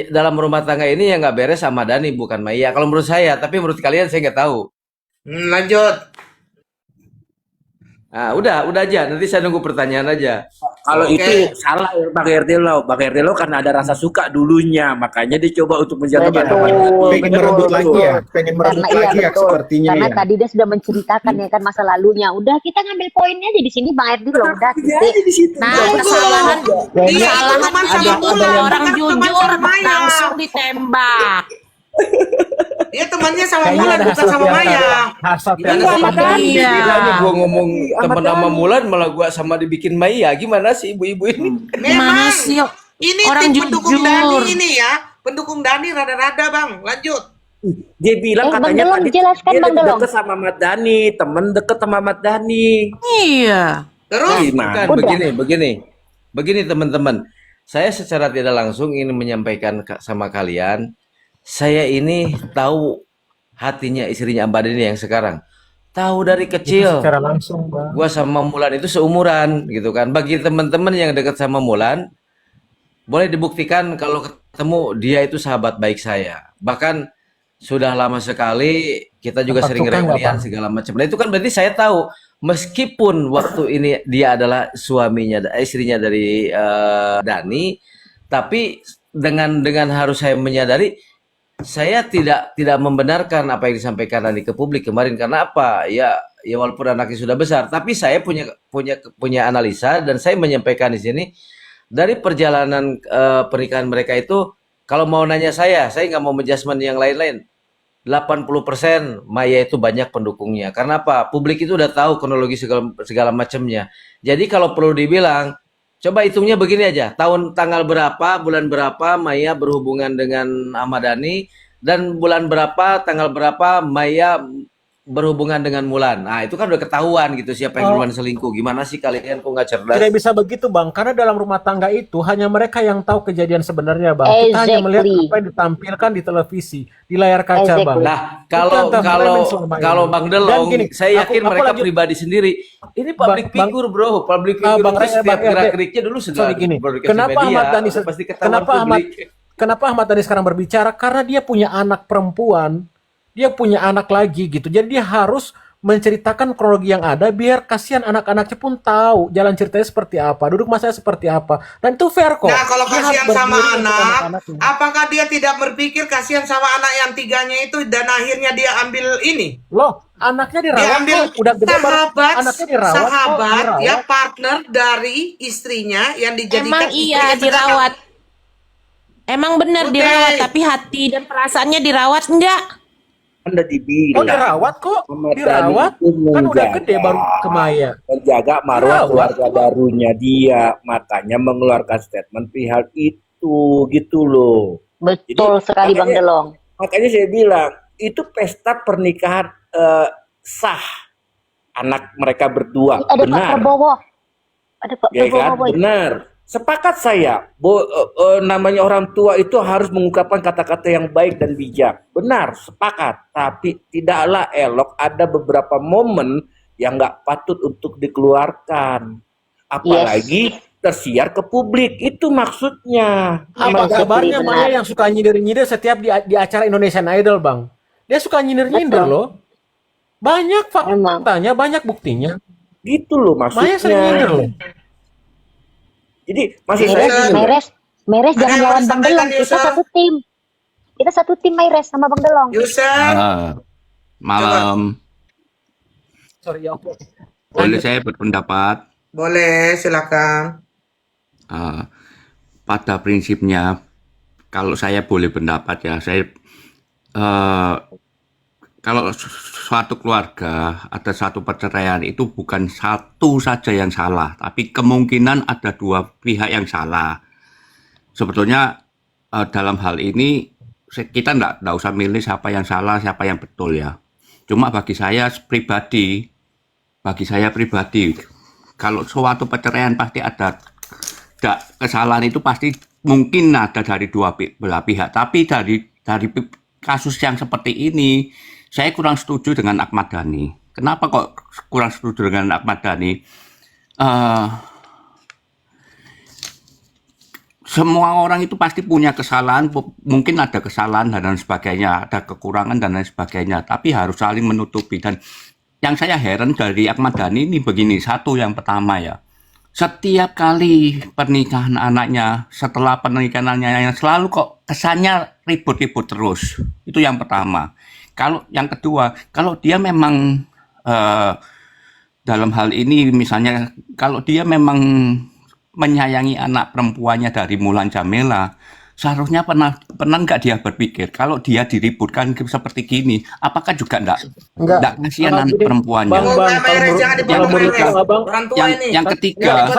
dalam rumah tangga ini yang nggak beres sama Dhani bukan Maya. Kalau menurut saya, tapi menurut kalian saya nggak tahu. Lanjut. Ah, udah aja. Nanti saya nunggu pertanyaan aja. Kalau Oke. itu salah Bang RT Lo karena ada rasa suka dulunya, makanya dia coba untuk menjaga Betul, Pengen merebut lagi ya, pengen merebut Karena iya lagi ya betul. sepertinya Karena ya. tadi dia sudah menceritakan ya kan masa lalunya. Udah kita ngambil poinnya aja di sini Bang Erdi loh. Udah titik. di situ. Nah, Tunggu. kesalahan Dia itu kesalahan teman sama ada Mulan, orang bukan teman jujur sama Maya. langsung ditembak. Dia temannya sama Kayaknya Mulan, ada bukan hasrat sama yang Maya. hasrat Iya, yang sama sama Dani. Iya. Bilangnya gua ngomong Ahmad teman sama Dhani. Mulan malah gua sama dibikin Maya. Gimana sih ibu-ibu ini? Gimana Memang. sih? Ini Orang tim pendukung jujur. Dani ini ya. Pendukung Dani rada-rada Bang. Lanjut. Dia bilang Bang katanya Delong, tadi jelaskan, dia Bang lebih Delong. deket sama Ahmad Dhani, temen deket sama Ahmad Dhani. Iya. Terus Gimana? Bukan begini teman-teman. Saya secara tidak langsung ingin menyampaikan sama kalian, saya ini tahu hatinya istrinya Mbak Dini yang sekarang. Tahu dari itu kecil. secara langsung, Bang. Gua sama Mulan itu seumuran gitu kan. Bagi teman-teman yang dekat sama Mulan, boleh dibuktikan kalau ketemu dia itu sahabat baik saya. Bahkan sudah lama sekali kita juga Tempat sering suka nggak, reunian Bang? segala macam. Nah itu kan berarti saya tahu meskipun waktu ini dia adalah istrinya dari Dani, tapi dengan harus saya menyadari saya tidak membenarkan apa yang disampaikan Dani ke publik kemarin. Karena apa? Ya walaupun anaknya sudah besar, tapi saya punya analisa dan saya menyampaikan di sini dari perjalanan pernikahan mereka itu. Kalau mau nanya saya nggak mau menjudgment yang lain-lain. 80% Maya itu banyak pendukungnya. Karena apa? Publik itu udah tahu kronologi segala macamnya. Jadi kalau perlu dibilang, coba hitungnya begini aja. Tanggal berapa, bulan berapa Maya berhubungan dengan Ahmad Dhani, dan bulan berapa, tanggal berapa Maya berhubungan dengan Mulan. Nah, itu kan udah ketahuan gitu siapa yang duluan selingkuh. Gimana sih kalian kok nggak cerdas? Tidak bisa begitu, Bang, karena dalam rumah tangga itu hanya mereka yang tahu kejadian sebenarnya, Bang. Kita hanya melihat Exactly. apa yang ditampilkan di televisi, di layar kaca, Bang. Exactly. Nah, Itu yang kalau framing selama ini. Bang Dan Delong, gini, saya yakin aku mereka lanjut. pribadi sendiri. Ini public Bang- figure, bro. Public figure Bang itu Re- setiap Bang RD. gerak-geriknya dulu sudah Sorry, gini. broadcast di Kenapa media. Ahmad Dhani Pasti ketahuan publik. kenapa Ahmad Dhani sekarang berbicara? Karena dia punya anak perempuan, dia punya anak lagi gitu. Jadi dia harus menceritakan kronologi yang ada biar kasihan anak-anaknya pun tahu jalan ceritanya seperti apa, duduk masanya seperti apa. Dan itu fair kok. Nah, kalau Dia harus kasihan sama berdiri untuk anak, anak-anaknya. apakah dia tidak berpikir kasihan sama anak yang tiganya itu dan akhirnya dia ambil ini? Loh, anaknya Dia dirawat ambil kok, udah gede baru sahabat, anaknya dirawat kok, sahabat dirawat. ya partner dari istrinya yang dijadikan Emang iya istrinya dirawat. Emang benar Oke. dirawat, tapi hati dan perasaannya dirawat enggak? Anda dibilang Oh, dirawat kok, Ahmad dirawat. Dhani itu Kan udah menjaga- gede baru ke Maya. menjaga marwah Dirawat. keluarga barunya dia, makanya mengeluarkan statement perihal itu gitu loh. Betul Jadi, sekali Bang makanya- Delong. Makanya saya bilang itu pesta pernikahan sah anak mereka berdua. Ada Pak Benar. Prabowo. Ada Pak Ya kan? Prabowo. Benar. Sepakat saya, namanya orang tua itu harus mengungkapkan kata-kata yang baik dan bijak. Benar, sepakat. Tapi tidaklah elok ada beberapa momen yang nggak patut untuk dikeluarkan. Apalagi tersiar ke publik. Itu maksudnya. Apa Betul, kabarnya benar. Maya yang suka nyindir-nyindir setiap di acara Indonesian Idol, Bang? Dia suka nyindir-nyindir Betul. loh. Banyak Emang. faktanya, banyak buktinya. Gitu loh Maya sering nyindir maksudnya. loh. Jadi maksud saya Meres, gini loh. Meres Ada jangan yang lawan mau Bang disampaikan, Delong. Kita Yusuf? satu tim. Kita satu tim Meres sama Bang Delong. Yusuf, Malam, Sorry ya, oke. boleh saya berpendapat? boleh silakan. Eh, pada prinsipnya, kalau saya boleh pendapat ya, eh, kalau suatu keluarga ada satu perceraian itu bukan satu saja yang salah, tapi kemungkinan ada dua pihak yang salah. Sebetulnya dalam hal ini kita nggak usah milih siapa yang salah, siapa yang betul ya. Cuma bagi saya pribadi, kalau suatu perceraian pasti ada kesalahan itu pasti mungkin ada dari belah pihak. Tapi dari kasus yang seperti ini, saya kurang setuju dengan Ahmad Dhani. Kenapa kok kurang setuju dengan Ahmad Dhani? Semua orang itu pasti punya kesalahan, mungkin ada kesalahan dan lain sebagainya, ada kekurangan dan lain sebagainya, tapi harus saling menutupi. Dan yang saya heran dari Ahmad Dhani ini begini, satu yang pertama ya, setiap kali pernikahan anaknya, setelah pernikahan anaknya selalu kok kesannya ribut-ribut terus. Itu yang pertama. Kalau yang kedua, kalau dia memang dalam hal ini misalnya kalau dia memang menyayangi anak perempuannya dari Mulan Jameela, seharusnya pernah nggak dia berpikir kalau dia diributkan seperti gini, apakah juga nggak kasihan anak perempuannya? Yang ketiga,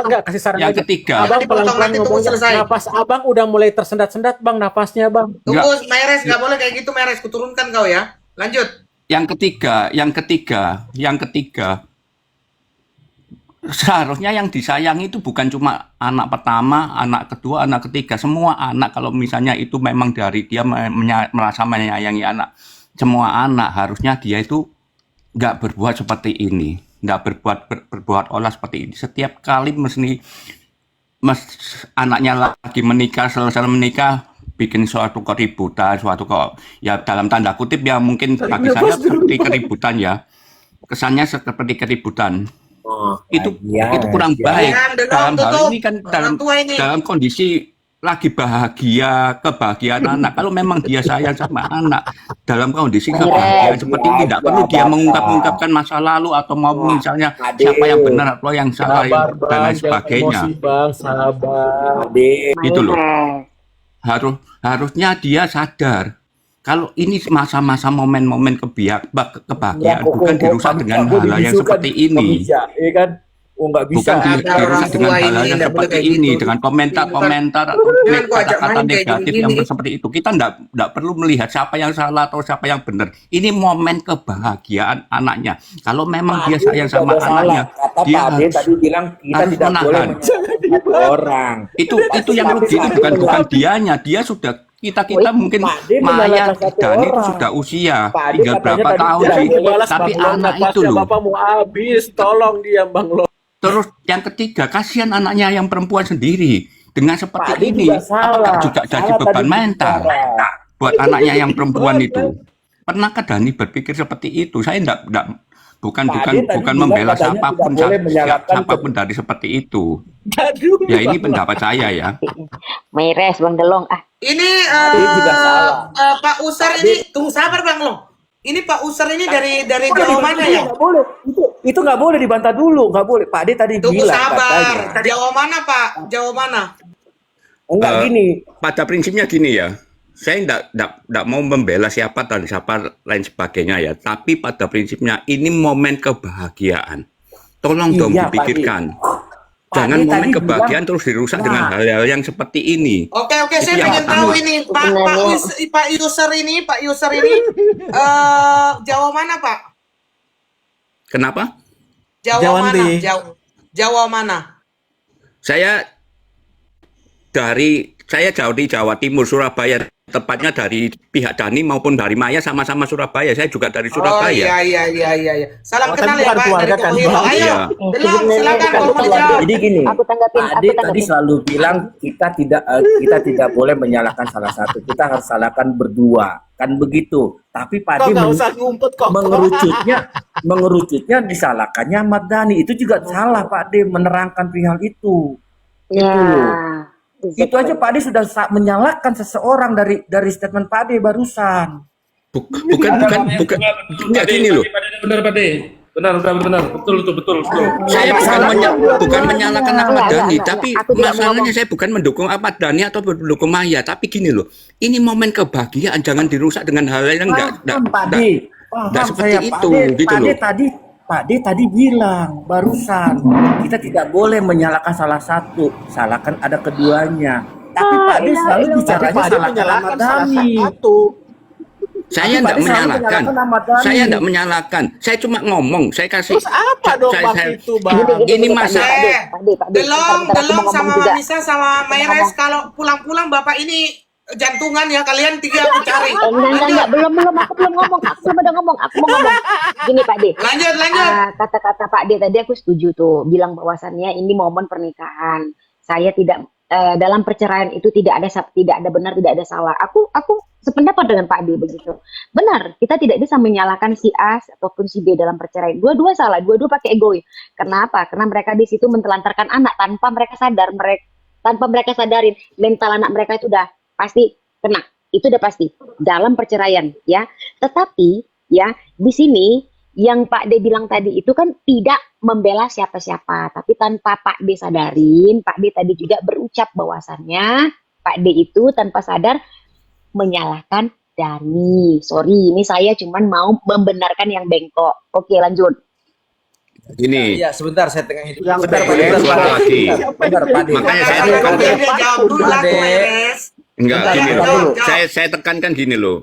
yang ketiga, Abang pelan-pelan ngomongnya, napas abang udah mulai tersendat-sendat bang, napasnya bang. Tunggu, Mayres, nggak boleh kayak gitu, Mayres. Kuturunkan kau ya. Lanjut. yang ketiga, seharusnya yang disayangi itu bukan cuma anak pertama, anak kedua, anak ketiga, semua anak. Kalau misalnya itu memang dari dia merasa menyayangi anak, semua anak harusnya dia itu nggak berbuat seperti ini, nggak berbuat olah seperti ini. Setiap kali anaknya lagi menikah, selesai menikah, bikin suatu keributan, ya dalam tanda kutip ya mungkin bagi saya seperti keributan ya, kesannya seperti keributan. Itu kurang baik. Dalam hal ini kan dalam kondisi lagi kebahagiaan anak. Kalau memang dia sayang sama anak dalam kondisi kebahagiaan seperti ini, tidak perlu dia mengungkapkan masa lalu atau mau misalnya siapa yang benar atau yang salah dan lain sebagainya. Itu loh. Harusnya dia sadar kalau ini masa-masa momen-momen kebahagiaan bukan dirusak dengan hal yang seperti ini. Bukan dirusak dengan hal yang seperti ini, dengan komentar-komentar atau kata-kata negatif yang seperti itu. Kita tidak perlu melihat siapa yang salah atau siapa yang benar. Ini momen kebahagiaan anaknya. Kalau memang dia sayang sama anaknya, dia harus menahan. Itu yang rugi itu bukan dianya. Dia sudah kita mungkin Maya Dhani itu sudah usia tinggal berapa tahun sih, tapi anak itu loh. Bapak mau habis, tolong dia bang lo. Terus yang ketiga, kasihan anaknya yang perempuan sendiri dengan seperti ini, apakah juga jadi beban mental buat anaknya yang perempuan itu? Pernahkah Dhani berpikir seperti itu? Saya bukan membela siapapun dari seperti itu. Ya ini pendapat saya ya. Mayres, Bang Delong. Ini Pak Usar ini, tunggu sabar Bang Long. Ini Pak Usar ini dari Jawa mana ya? Nggak boleh. Itu nggak boleh dibantah dulu, nggak boleh. Pak Ade tadi Tunggu bilang sabar. katanya. Jawa mana Pak? Jawa mana? Enggak gini. Pada prinsipnya gini ya. Saya tidak mau membela siapa dan siapa lain sebagainya ya. Tapi pada prinsipnya ini momen kebahagiaan. Tolong dong dipikirkan. Jangan momen kebahagiaan terus dirusak dengan hal-hal yang seperti ini. Oke, saya pengen tahu ini Pak User ini Jawa mana Pak? Kenapa? Jawa mana? Jawa mana? Saya dari Jawa Timur, Surabaya. Tepatnya dari pihak Dhani maupun dari Maya sama-sama Surabaya. Saya juga dari Surabaya. Oh iya. Salam kenal ya Pak dari Komodo. Ayo, Delong silakan kalau mau dijawab. Jadi gini, Aku tanggapin. tadi selalu bilang kita tidak boleh menyalahkan salah satu. Kita harus salahkan berdua. Kan begitu. Tapi Pak Ade mengerucutnya disalahkannya Ahmad Dhani. Itu juga salah Pak Ade menerangkan perihal itu. Itu aja Pak Ade sudah menyalahkan seseorang dari statement Pak Ade barusan. Bukan enggak gini loh. Benar Pak Ade. Benar. Betul. Saya bukan menyalahkan Ahmad Dhani, tapi masalahnya saya bukan mendukung Ahmad Dhani atau mendukung Maya, tapi gini loh. Ini momen kebahagiaan jangan dirusak dengan hal yang enggak seperti itu gitu loh. Pak D tadi bilang barusan kita tidak boleh menyalahkan salah satu, salahkan ada keduanya. Tapi Pak D selalu bicaranya salahkan Ahmad Dhani. Saya tidak menyalahkan. Saya cuma ngomong. Saya kasih. Terus apa dong Bang itu Bang? Ini masa. Delong sama Misa sama Mayres kalau pulang-pulang Bapak ini jantungan ya kalian tiga aku cari. Enggak, belum aku belum ngomong. Aku belum ada ngomong. Aku mau ngomong. Gini Pak D. Lanjut. Kata-kata Pak D tadi aku setuju tuh, bilang bahwasannya ini momen pernikahan. Saya tidak dalam perceraian itu tidak ada benar, tidak ada salah. Aku sependapat dengan Pak D begitu. Benar, kita tidak bisa menyalahkan si A ataupun si B dalam perceraian. Dua-dua salah, dua-dua pakai egois. Kenapa? Karena mereka di situ mentelantarkan anak tanpa mereka sadar, tanpa mereka sadarin mental anak mereka itu udah pasti kena. Itu udah pasti dalam perceraian ya. Tetapi ya di sini yang Pak D bilang tadi itu kan tidak membela siapa-siapa, tapi tanpa Pak D sadarin, Pak D tadi juga berucap bahwasannya Pak D itu tanpa sadar menyalahkan Dani. Sorry, ini saya cuman mau membenarkan yang bengkok. Oke, lanjut. Gini, Ya, sebentar saya tengah hidup. Yang Sebentar, benar, Pak De. suara lagi. Sebentar, Pak De. Makanya saya Dia tekankan, jawab dulu lah, Pak De. Meres. enggak Bentar, gini jawab, loh. jawab. Saya tekankan gini loh.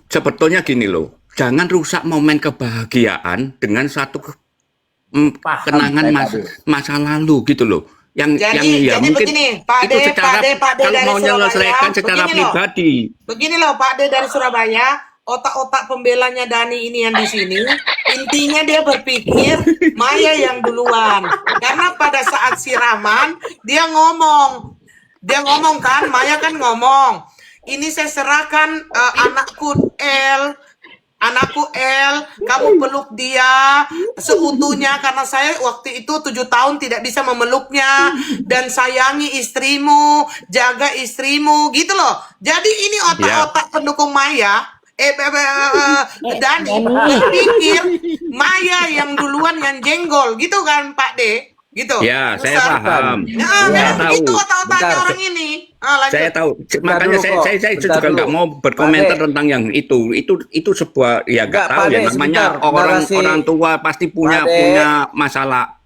Sebetulnya gini loh. Jangan rusak momen kebahagiaan dengan satu Paham, kenangan saya, masa, Pak De. masa lalu gitu loh. Yang ya Jadi mungkin begini, Pak itu D, secara Pak D kalau dari mau menyelesaikan Surabaya, secara begini loh. pribadi. Begini loh Pak D dari Surabaya, otak-otak pembelanya Dani ini yang di sini, intinya dia berpikir Maya yang duluan. Karena pada saat siraman dia ngomong kan, Maya kan ngomong, ini saya serahkan anakku L, kamu peluk dia seutuhnya karena saya waktu itu 7 tahun tidak bisa memeluknya dan sayangi istrimu, jaga istrimu gitu loh. Jadi ini otak-otak pendukung Maya, Dani berpikir Maya yang duluan yang jenggol gitu kan Pak D, gitu. Ya, saya Ustaz. paham. Nah, Saya memang tahu. itu otak-otaknya Bentar. orang ini. Lanjut. Saya tahu, makanya dulu kok. saya Bentar juga dulu. nggak mau berkomentar Pak De. tentang yang itu. Itu sebuah ya nggak Enggak, tahu Pak ya De, namanya sebentar. Narasi. orang tua pasti punya Pak De.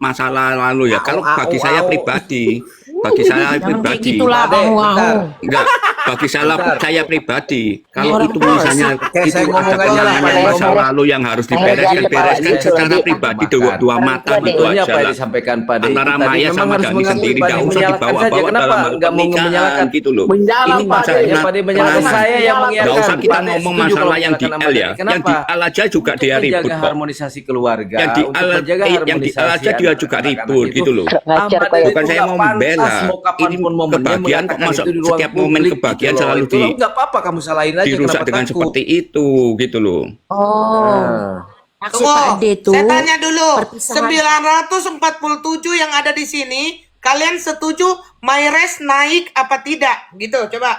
masalah lalu ya. Kalau bagi saya au. pribadi, bagi saya Jangan kayak pribadi, gitulah, Pak De, mau bentar. enggak bagi saya pribadi. Kalau Orang itu tua. misalnya Oke, itu saya ngomong ada aja lah, kenangan Pak yang De. masa lalu yang harus dibereskan Pak secara De. pribadi Makan. dua mata gitu Sebetulnya aja apa yang lah. disampaikan Pak De Antara itu tadi Maya memang sama harus Dani mengakui sendiri Pak De nggak usah menyalahkan saja. dibawa-bawa Kenapa dalam hal nggak mau pernikahan menyalahkan? gitu loh. Menjalan, Ini Pak masa De. Ya, Pak De menyalahkan Nah, saya yang mengiyakan. nggak usah kita Pak De ngomong setuju kalau masalah yang di menyalahkan L Ahmad ya. Dhani. Yang di Kenapa? Al aja juga Untuk dia ribut menjaga kok. harmonisasi keluarga, Yang di untuk Al menjaga yang di harmonisasi Al aja dia juga anak-anak ribut itu. gitu loh. Ngajar Ahmad kayak Dhani Bukan itu saya nggak mau membela. pantas mau Ini kapanpun momennya kebahagiaan kok mengatakan masuk itu di ruang setiap momen publik kebahagiaan gitu loh. selalu Itu loh, nggak apa-apa kamu salahin aja, dirusak kenapa dengan takut? seperti itu gitu loh. Oh, Nah. maksud Pak Tunggu, D itu saya tanya dulu. perpisahan. 947 yang ada di sini, kalian setuju Mayres naik apa tidak? Gitu, coba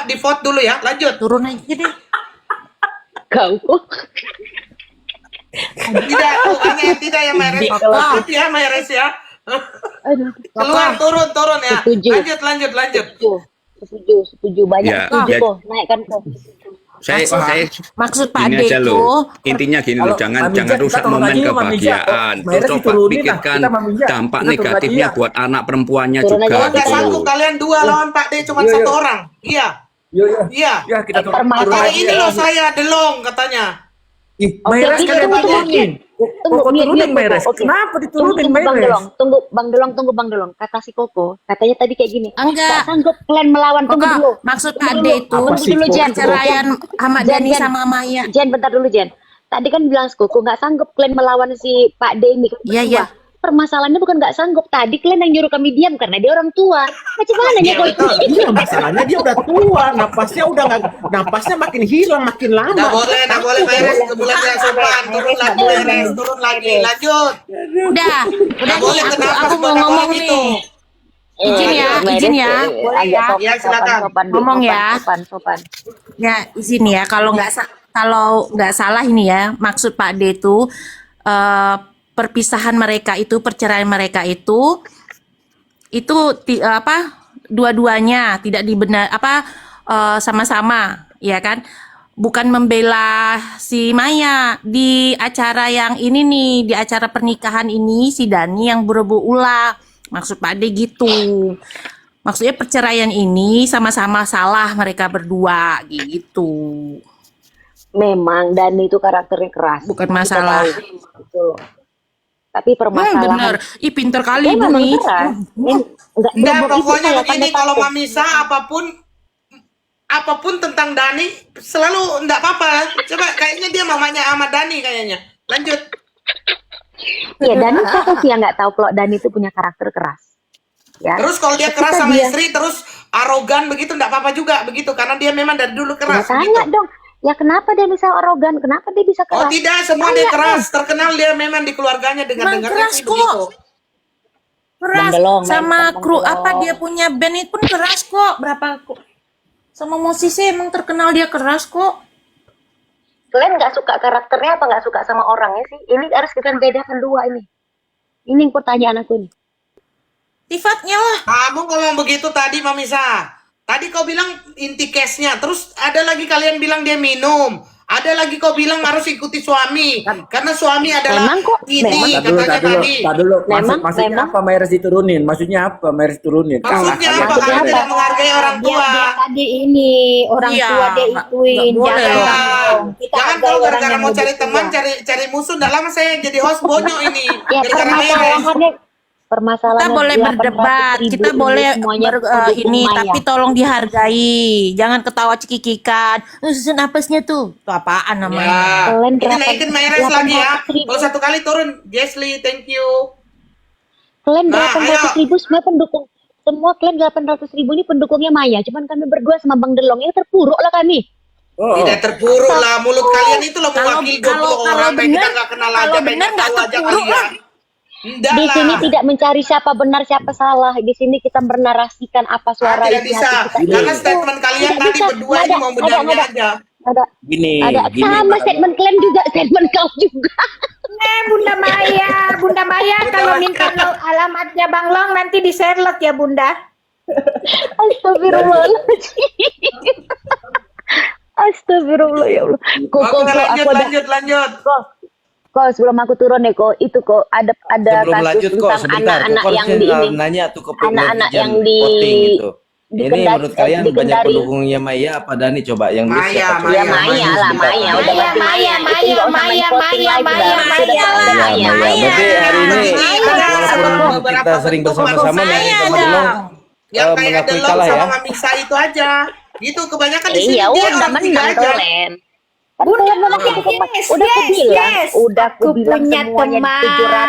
di vote dulu ya. Lanjut. turun aja deh. Kau Tidak, tuh, hanya yang tidak ya Mayres. Vote ya Mayres ya. Keluar, turun ya. Setuju. Lanjut. setuju banyak Ya, setuju ya. kok naikkan kok. Saya Maksud Pak gini D aja itu loh. Intinya gini loh, Kalau jangan Mami Ija, rusak kita tolong momen aja yuk, Mami Ija. kebahagiaan. Mayres Terus coba diturunin lah. pikirkan Kita Mami Ija. dampak Kita turun aja negatifnya ya. buat anak perempuannya Turun juga aja. Kalau nggak gitu sanggup loh. kalian dua lawan Pak D cuma Iya, satu iya. orang. Iya. Yo, Iya. ya kita turun Permasalahan Kali aja. ini loh saya delong katanya. Ih, Oke, Mayres Oke, kalian tunggu, turunin. Kok turunin Mayres? Oke. Kenapa diturunin Tunggu Bang Mayres? Delong, tunggu Bang Delong. Kata si Koko, katanya tadi kayak gini. Enggak. Nggak sanggup kalian melawan. Tunggu Kok dulu. maksud Tunggu Pak D dulu. itu Apa sih, Tunggu dulu, Koko? Jen. perceraian Ahmad Jen, Dhani Jen. sama Maya. Jen, bentar dulu Jen. Tadi kan bilang Koko nggak sanggup kalian melawan si Pak D ini. Iya, iya. Permasalahannya bukan nggak sanggup. Tadi kalian yang nyuruh kami diam karena dia orang tua. Macam mana ya kok? Iya, masalahnya dia udah tua, napasnya makin hilang, makin lama. Nggak boleh Mayres, sebulan tidak sopan. Turun lagi Mayres, turun lagi. Lanjut. Udah Nggak boleh nih kenapa aku mau sebanyak ngomong orang itu. nih. Izin ya. Boleh ya? Ya, silakan. Ngomong ya. Sopan. Ya, izin ya. Kalau nggak salah ini ya, maksud Pak D itu perpisahan mereka itu, perceraian mereka itu dua-duanya tidak sama-sama, ya kan? Bukan membela si Maya di acara yang ini nih, di acara pernikahan ini si Dani yang berebut ulah. Maksud Pak D gitu. Maksudnya perceraian ini sama-sama salah mereka berdua gitu. Memang Dani itu karakternya keras. Bukan Kita masalah. tahu. Gitu. Tapi permasalahan Bener. Ih, pinter kali dia Bu memang nih. keras. Enggak, Enggak, pokoknya begini, kalau Mamisa apapun tentang Dani selalu enggak apa-apa. Coba kayaknya dia mamanya Ahmad Dhani kayaknya. Lanjut. Iya, Dani siapa sih yang nggak tahu kalau Dani itu punya karakter keras? Ya. Terus kalau dia keras Ketika sama dia istri terus arogan begitu enggak apa-apa juga begitu karena dia memang dari dulu ya keras tanya begitu. dong, ya kenapa dia bisa arogan? Kenapa dia bisa Oh keras? tidak, semua Tanya dia dong. keras. Terkenal dia memang di keluarganya Emang dengar-dengarnya keras sih kok. begitu. Keras. Bang Delong, Sama Bang kru apa Delong. dia punya band itu pun keras kok. Sama musisi emang terkenal dia keras kok. Kalian nggak suka karakternya apa nggak suka sama orangnya sih? Ini harus kita bedakan dua ini. Ini pertanyaan aku nih. Sifatnya lah. Kamu ngomong begitu tadi Mamisa. Tadi kau bilang inti case-nya. Terus ada lagi kalian bilang dia minum. Ada lagi kau bilang harus ikuti suami. Karena suami adalah Memang kok, ini Tak dulu, katanya tak dulu, tadi. tak dulu. Memang, Maksudnya memang. apa Mayres diturunin? Maksudnya apa Mayres turunin? Maksudnya apa? Maksudnya Kamu apa? tidak menghargai orang Dia tua. tadi ini orang Iya, tua dia nggak ituin. boleh Jangan loh. dong. Kita Jangan hargai kalau orang gara-gara yang mau lebih cari teman, tua. cari musuh. Nggak lama saya jadi host bonyok ini. Ya Gara-gara Mayres. permasalahannya Kita boleh berdebat, kita boleh ini, tapi tolong dihargai. Jangan ketawa cekikikan. Susun apesnya tuh. Itu apaan namanya? Ya. Kalian Ini naikin Mayres lagi ya. 800.000. Kalau satu kali turun, Jesly, thank you. Kalian Nah, 800.000 semua pendukung. Semua kalian 800.000 ini pendukungnya Maya. Cuman kami berdua sama Bang Delong ini terpuruk lah kami. Tidak terpuruk lah mulut kalian itu loh mewakili 20 kalau orang. Kayak kita bener- nggak kenal kalau aja, bener pengen nggak tahu aja terpuruk kalian. lah. Enggak Di lah. sini tidak mencari siapa benar siapa salah. Di sini kita menarasikan apa suara Tidak isi bisa. hati kita. Karena statement kalian Tidak tadi bisa. berdua Nggak ini ada, mau nggak ada, benarnya nggak aja. Ada Gini, sama statement kalian juga, statement kau juga. Bunda Maya kalau minta alamatnya Bang Long nanti di Sherlock ya Bunda. Astagfirullahaladzim. Astagfirullah ya Allah. Oke, lanjut. Kok sebelum aku turun ya kok itu kok ada Sebelum kasus lanjut kok tentang sebentar, anak-anak kok yang harusnya di ini. nanya tuh ke Anak-anak netizen yang di voting gitu. Ini Kendari- menurut kalian di banyak Kendari. pendukungnya Maya apa Dani coba yang Maya, siapa coba? Ya Maya, Maya lah, sebentar. Maya udah pasti Maya. Itu nggak usah main voting lagi lah. Sudah Maya pasti lah. Maya. Maya. Berarti hari ini walaupun kita sering bersama-sama Maya Dani sama dong. Delong Yang kayak mengakui Delong kalah ya. sama Mamisa itu aja. Gitu kebanyakan di sini Iya dia udah orang tiga menang aja. tuh Len. Kan kalian memang udah aku bilang, Aku punya semuanya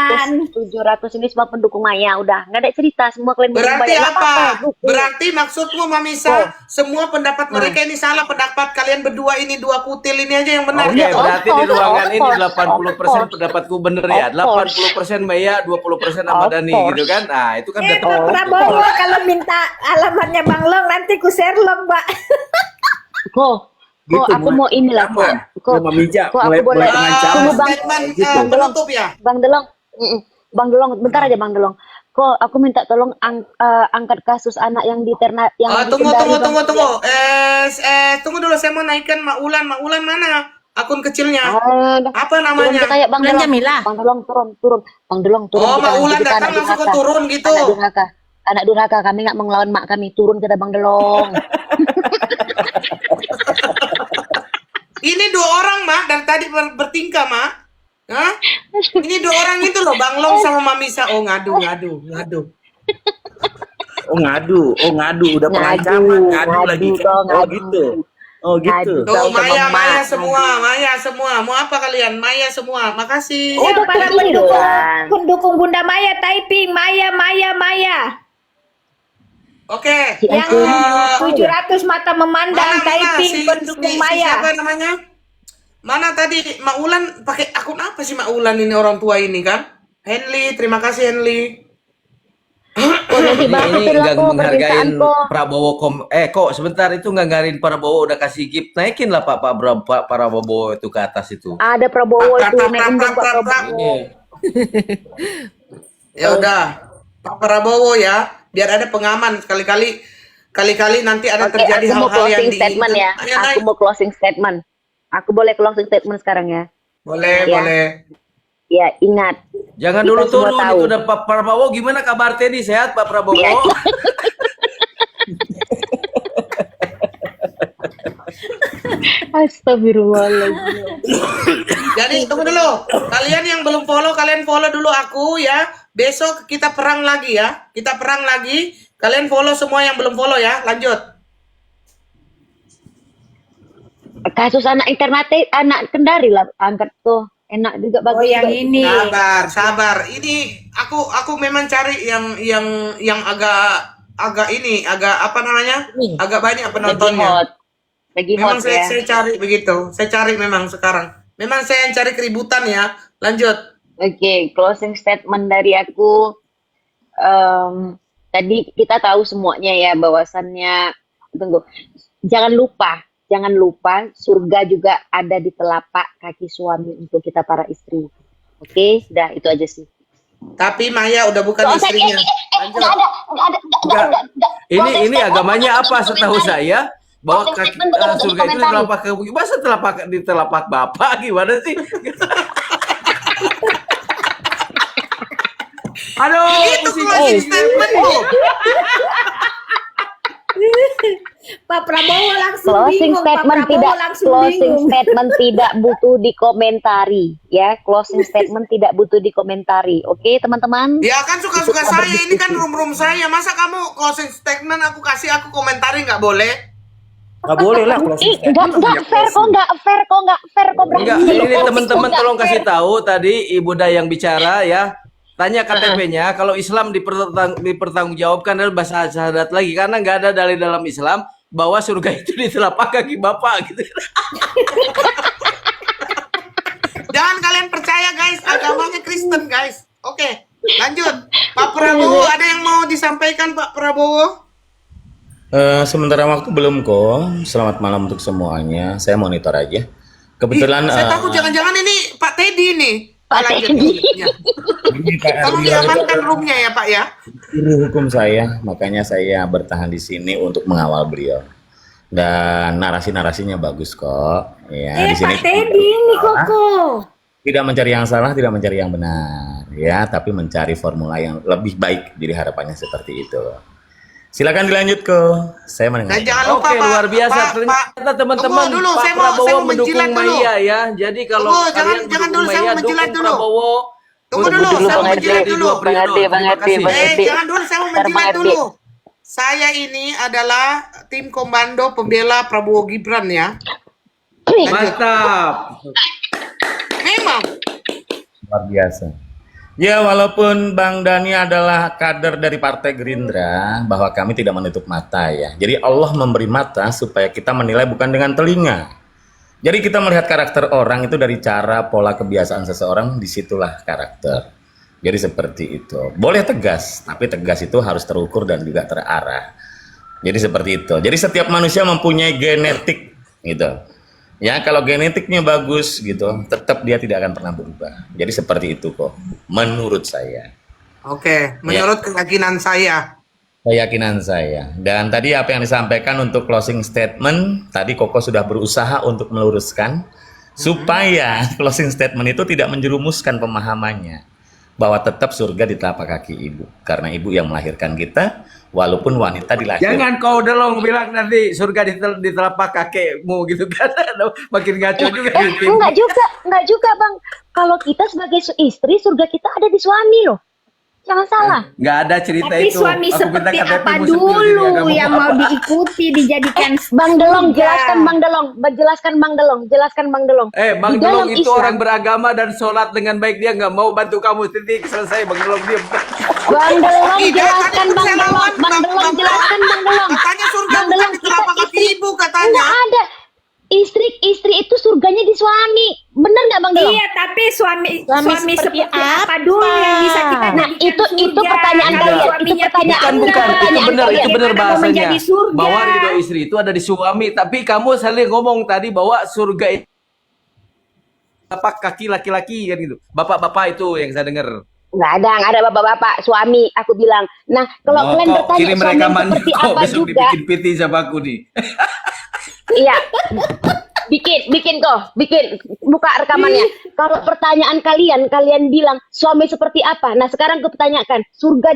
teman. 700 ini semua pendukung Maya. Udah nggak ada cerita, semua kalian Berarti banyak. Nggak apa? dukung. Berarti maksudmu Mamisa, semua pendapat mereka ini salah, pendapat kalian berdua ini dua kutil ini aja yang benar Oke, gitu. berarti di Of course, ruangan of ini course, 80% of pendapatku bener ya. Of course. 80% Maya, 20% Ahmad Of Dhani course. gitu kan. Nah, itu kan udah Pak tepat. Prabowo kalau minta alamatnya Bang Long nanti ku Sherlock, Pak. Kok aku mau inilah kok Mamija kok aku mulai boleh mengancam. tunggu Bang Statement Gitu. penutup ya. Bang Delong, Bang Delong, bentar aja Bang Delong. Kok aku minta tolong angkat kasus anak yang di Terna yang di Tunggu, Kendari, Bang. tunggu dulu, saya mau naikkan Maulan mana? Akun kecilnya. Turun Apa kita namanya? ya Bang Bulan Delong. Jamila. Bang Delong turun. Bang Delong turun. Oh, kita Maulan kita datang anak langsung ke durhaka. turun gitu. Anak durhaka kami nggak mau ngelawan mak kami. Turun kita Bang Delong. Ini dua orang, Mak, dari tadi bertingkah, Mak. Hah? Ini dua orang itu loh, Bang Long sama Mamisa. Oh, ngadu. Oh ngadu, udah pengancaman, ngadu lagi. dong, Oh ngadu. gitu. Oh gitu. Ngadu. Tuh, Sama Mak. Maya semua. Mau apa kalian? Maya semua. Makasih. Oh, udah Para kebilang. pendukung Bunda Maya typing Maya. Oke. Yang 700 mata memandang typing pendukung Maya. Siapa namanya? Mana tadi Maulan pakai akun apa sih Maulan ini orang tua ini kan? Henly, terima kasih Henly. Nanti bahas Ini itu lah nggak kok menghargain permintaan kok. Prabowo kok sebentar itu nggak nghargain Prabowo udah kasih gift, naikin lah Pak Prabowo itu ke atas itu. Ada Prabowo itu Prap, naikin dong Pak prap, prap. Prabowo. Ya udah, Pak Prabowo ya, biar ada pengaman kali-kali nanti ada Oke, terjadi aku mau hal-hal yang closing statement ya. Ayo, Aku naik. mau closing statement. Aku boleh closing statement sekarang ya. Boleh, Ya. boleh. Ya, ingat. Jangan Kita dulu semua turun tahu. itu udah Pak Prabowo gimana kabar Teddy sehat Pak Prabowo? Iya. Astagfirullahaladzim. Jadi tunggu dulu. Kalian yang belum follow, kalian follow dulu aku ya. Besok kita perang lagi ya. Kita perang lagi. Kalian follow semua yang belum follow ya. Lanjut. Kasus anak Kendari lah angkat tuh. Enak juga, Oh, bagus yang juga. ini. Sabar. Ini aku memang cari yang agak ini, agak apa namanya? Nih. Agak banyak Lagi penontonnya. hot. Lagi Memang hot ya. saya cari begitu. Saya cari memang sekarang. Memang saya yang cari keributan ya. Lanjut. Oke, closing statement dari aku. Tadi kita tahu semuanya ya bahwasannya, tunggu, jangan lupa surga juga ada di telapak kaki suami untuk kita para istri. Oke, sudah itu aja sih. Tapi Maya udah bukan Nggak usah, istrinya. Lanjut. Ini agamanya apa setahu saya? Bahwa Closing kaki, statement bukan untuk surga itu di dikomentari. telapak kaki. Masa di telapak bapak gimana sih? Aduh, Itu pusing. closing statement tuh. Pak Prabowo langsung Closing bingung. statement Pak Prabowo tidak langsung closing bingung. statement tidak butuh dikomentari ya. Closing statement tidak butuh dikomentari. Oke, teman-teman? Ya kan suka-suka Kita saya, ini kan berdiskusi. room saya. Masa kamu closing statement aku komentari nggak boleh? Nggak boleh lah closing statement. Enggak fair kok Enggak, berarti. ini teman-teman Nggak tolong fair. kasih tahu tadi Ibu Dayang bicara ya. Tanya KTP-nya, kalau Islam dipertanggungjawabkan dalam bahasa syahadat lagi karena nggak ada dalil dalam Islam bahwa surga itu di telapak kaki Bapak gitu. Jangan kalian percaya guys, agamanya Kristen guys. Oke, lanjut. Pak Prabowo, ada yang mau disampaikan Pak Prabowo? Sementara waktu belum kok. Selamat malam untuk semuanya. Saya monitor aja. Kebetulan Saya takut jangan-jangan ini Pak Teddy nih. Pak Lanjut. Teddy. Ya. Tolong diamankan roomnya ya Pak ya. guru hukum saya, makanya saya bertahan di sini untuk mengawal beliau. Dan narasi-narasinya bagus kok. Ya, di sini Pak Teddy ini Koko. tidak mencari yang salah, tidak mencari yang benar, ya, tapi mencari formula yang lebih baik. Jadi harapannya seperti itu. Silakan dilanjut kok. Saya mendengar. Dan jangan lupa Oke, Pak. luar biasa. Pak, Ternyata teman-teman tunggu dulu, Pak saya Prabowo mau mendukung menjilat dulu. Maya ya. Jadi kalau Tunggu, kalian jangan mendukung dulu, saya Maya, mau menjilat dukung dulu. Prabowo. Tunggu dulu, Bang saya mau Ade, menjilat dulu. Bang Ade, Bang Ade, Bang Ade. Jangan dulu, saya mau Ntar Bang menjilat Ade. dulu. Saya ini adalah tim komando pembela Prabowo Gibran ya. Mantap. Memang. Luar biasa. Ya, walaupun Bang Dani adalah kader dari Partai Gerindra, bahwa kami tidak menutup mata ya. Jadi Allah memberi mata supaya kita menilai bukan dengan telinga. Jadi kita melihat karakter orang itu dari cara pola kebiasaan seseorang, disitulah karakter. Jadi seperti itu. Boleh tegas, tapi tegas itu harus terukur dan juga terarah. Jadi seperti itu. Jadi setiap manusia mempunyai genetik gitu. Ya, kalau genetiknya bagus gitu, tetap dia tidak akan pernah berubah. Jadi seperti itu kok, menurut saya. Oke, menurut keyakinan saya. Keyakinan saya. Dan tadi apa yang disampaikan untuk closing statement, tadi Koko sudah berusaha untuk meluruskan supaya closing statement itu tidak menjerumuskan pemahamannya bahwa tetap surga di telapak kaki ibu, karena ibu yang melahirkan kita, walaupun wanita dilahirkan. Jangan kau delong bilang nanti surga di telapak kakekmu gitu kan. Makin ngaco juga. Enggak juga Bang. Kalau kita sebagai istri, surga kita ada di suami loh. Jangan salah. Nggak ada cerita Tapi itu. suami Aku minta seperti KTP apa mu sepuluh dulu sini, agak yang mau diikuti dijadikan Bang Delong, surga? jelaskan Bang Delong, jelaskan Bang Delong. Bang Di Delong dalam itu Islam- orang beragama dan sholat dengan baik, dia nggak mau bantu kamu. Titik, selesai. Bang Delong diam. Bang Delong, Tidak, jelaskan tadi Bang saya Delong, lawan, Bang Delong, jelaskan Bang Delong. Katanya surga Bang bukan Delong, di telapak kaki ibu katanya. Enggak ada. Istri itu surganya di suami. Bener nggak Bang Delong? Iya, tapi suami Suami seperti seperti apa apa? dulu yang bisa kita Nah, jadikan itu surga? pertanyaan Kalau kalian. Itu suaminya pertanyaan tidak Bukan, benar, itu benar bagaimana mau bahasanya. menjadi surga? Bahwa ridho istri itu ada di suami, tapi kamu saling ngomong tadi bahwa surga itu telapak kaki laki-laki kan gitu. Bapak-bapak itu yang saya dengar. Nggak ada bapak-bapak, suami. Aku bilang. Nah, kalau kalian kok bertanya kirim suami rekamannya seperti kok apa besok juga, dibikin PT sama aku nih. iya. Bikin kok, buka rekamannya. Kalau pertanyaan kalian bilang suami seperti apa? Nah, sekarang aku pertanyakan, surga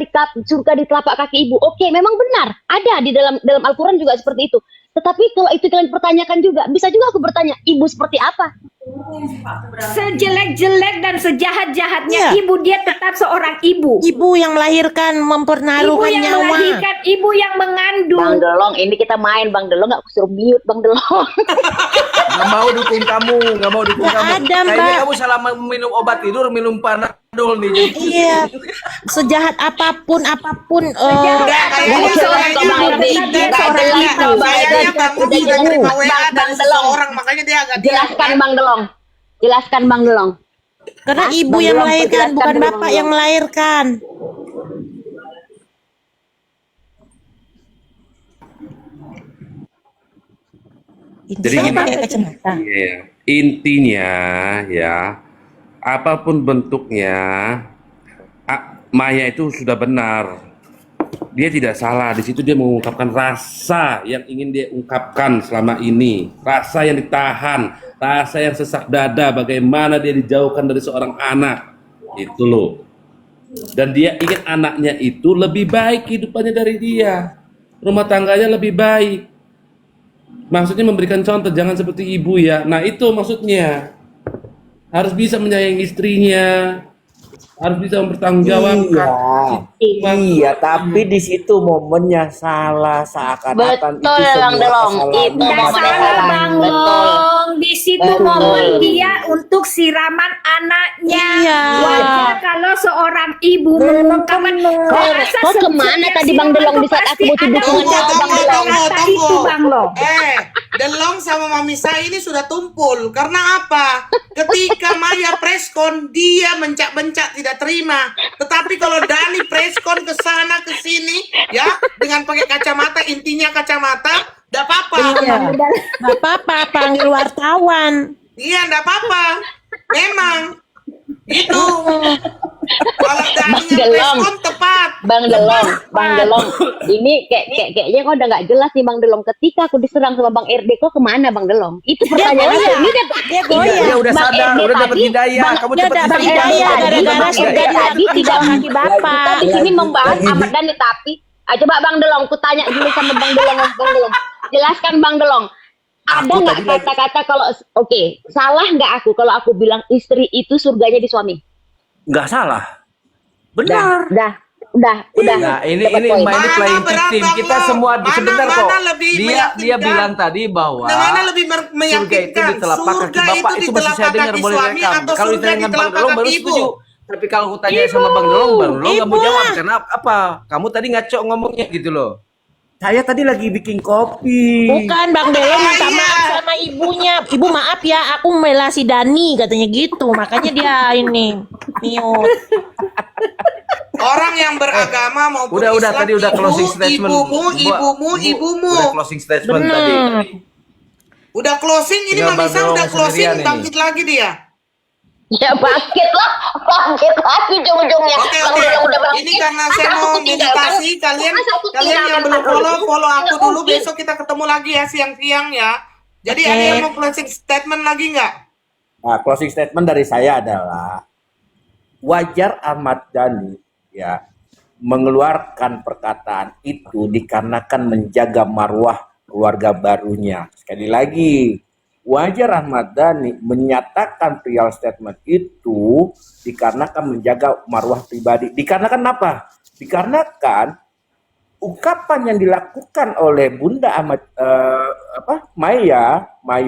di telapak kaki ibu. Oke, memang benar. Ada di dalam Al-Qur'an juga seperti itu. Tetapi kalau itu kalian pertanyakan juga, bisa juga aku bertanya, ibu seperti apa? Sejelek-jelek dan sejahat-jahatnya Iya. ibu, dia tetap seorang ibu. Ibu yang melahirkan, Ibu mempertaruhkan yang nyawa. melahirkan, ibu yang mengandung. Bang Delong, ini kita main Bang Delong, aku suruh mute Bang Delong. Nggak mau dukung kamu, nggak mau dukung Nggak kamu. ada, Kayaknya Mbak. kamu salah minum obat tidur, minum panadol nih. Jadi Iya, sejahat apapun Enggak, kayaknya Bang Rob sudah terima WA dari seseorang, makanya dia agak diam. Jelaskan Bang Delong. Jelaskan Bang Delong. karena Hah? ibu Bang yang Delong, melahirkan, jelaskan bukan dulu, bapak Bang yang Delong. melahirkan. Jadi Saya gini, pakai kacamata. iya, intinya ya, apapun bentuknya, Maya itu sudah benar. Dia tidak salah. Di situ dia mengungkapkan rasa yang ingin dia ungkapkan selama ini, rasa yang ditahan, rasa yang sesak dada. Bagaimana dia dijauhkan dari seorang anak, itu loh. Dan dia ingin anaknya itu lebih baik kehidupannya dari dia, rumah tangganya lebih baik. Maksudnya memberikan contoh, jangan seperti ibu ya. Nah itu maksudnya, harus bisa menyayangi istrinya, harus bisa mempertanggungjawabkan. Iya, tapi di situ momennya salah, seakan-akan itu Betul, Bang semua Delong. kesalahan Itu Nggak Ahmad salah Betul. Dhani. Bang Betul. Long. Di situ Betul. momen dia untuk siraman anaknya. Iya. Wajar kalau seorang ibu mengungkapkan. Kok kemana tadi Bang Delong di saat aku butuh dukungan kau Bang Delong? Itu Bang Long. Delong sama Mami Sa ini sudah tumpul. Karena apa? Ketika Maya preskon, dia bencak-bencak tidak terima. Tetapi kalau Dani preskon ke sana ke sini, ya, dengan pakai kacamata, intinya kacamata, enggak apa-apa. Iya, nggak apa-apa, panggil wartawan. Iya, enggak apa-apa. Memang itu. Kalau Dani Bang Delong. preskon tepat. Bang Delong, ini kayaknya kok udah nggak jelas nih Bang Delong. Ketika aku diserang sama Bang RD, kok kemana Bang Delong? Itu pertanyaannya. goyah. Ini kan Dia goyah. dia udah Bang sadar, RD udah dapat tadi, hidayah. Kamu dia cepat dapat diserang. hidayah tadi, gara-gara Bang sudah RD tadi tidak kaki bapak. kita di sini membahas Ahmad Dhani, tapi coba Bang Delong, ku tanya dulu sama Bang Delong. Jelaskan Bang Delong. Ada nggak kata-kata kalau oke, salah nggak aku kalau aku bilang istri itu surganya di suami? Nggak salah. Benar. Udah. Nah, ini Dapat poin. Mbak ini Mana playing berapa, victim. Kita Bang? semua Mana- sebentar mana kok. lebih Dia meyakinkan? bilang tadi bahwa Mana lebih surga itu meyakinkan? di telapak kaki Surga bapak di itu masih saya telapak dengar kaki boleh suami rekam. atau Kalau surga ditanya di dengan Bang telapak Delong baru kaki ibu? setuju. Tapi kalau aku tanya sama Bang Delong nggak mau Ibu. jawab karena apa? Kamu tadi ngaco ngomongnya gitu loh. Saya tadi lagi bikin kopi. Bukan, Bang Delong minta Iya. maaf sama ibunya. Ibu maaf ya, aku membela si Dani katanya gitu. Makanya dia ini mute. Orang yang beragama maupun Udah Islam, tadi udah ibu, closing statement. ibumu. Udah closing statement tadi. Udah closing, ini Tinggal Mami Sa Bang udah Delong closing, sendirian ini. bangkit lagi dia. Ya bangkit lagi ujung-ujungnya. Oke, Bang oke. Delong udah bangkit. Ini karena Masa saya aku mau tinggalkan? meditasi, kalian Masa aku kalian yang tinggalkan belum Bang Delong? follow aku Nggak dulu. mungkin. Besok kita ketemu lagi ya siang-siang ya. Jadi Oke. ada yang mau closing statement lagi nggak? Nah, closing statement dari saya adalah wajar Ahmad Dhani ya mengeluarkan perkataan itu dikarenakan menjaga marwah keluarga barunya. Sekali lagi, wajar Ahmad Dhani menyatakan perihal statement itu dikarenakan menjaga marwah pribadi. Dikarenakan apa? Dikarenakan ungkapan yang dilakukan oleh Bunda Maya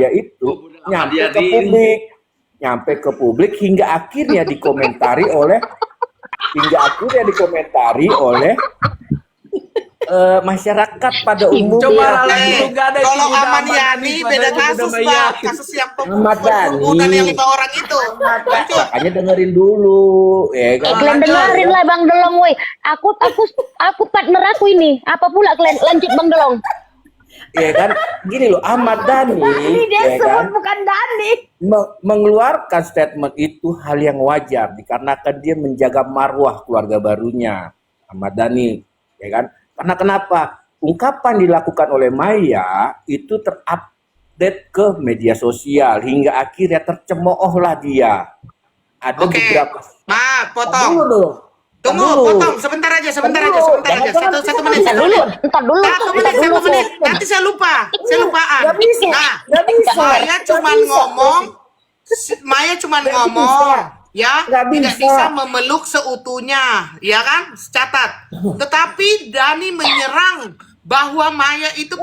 itu nyampe ke publik hingga akhirnya dikomentari oleh masyarakat pada umumnya. Coba lagi itu nggak ada Kalau ibu udah Aman Ahmad Yani Dhani, beda padahal kasus, udah Bang. Maya. Kasus yang Ahmad Dhani. pembunuhan yang 5 orang itu. Makanya dengerin dulu, ya kan? Kalian dengerin lah Bang Delong, woi. Aku partner aku ini. Apa pula kalian? Lanjut Bang Delong. Ya kan? Gini loh, Ahmad Dhani, Ini dia ya sebut kan? bukan Dani. Mengeluarkan statement itu hal yang wajar dikarenakan dia menjaga marwah keluarga barunya Ahmad Dhani, ya kan? Karena kenapa? Ungkapan dilakukan oleh Maya itu terupdate ke media sosial hingga akhirnya tercemoohlah dia. Ada Oke. beberapa. Maaf, Dulu potong. dong. Tunggu, Dulu. potong. Sebentar aja. Jangan jangan Satu menit. Ntar dulu. Satu menit. Nanti saya lupaan. Nggak bisa. Nah, Nggak bisa. Maya cuman ngomong, ya, Nggak tidak bisa. bisa memeluk seutuhnya, ya kan? Catat. Tetapi Dani menyerang bahwa Maya itu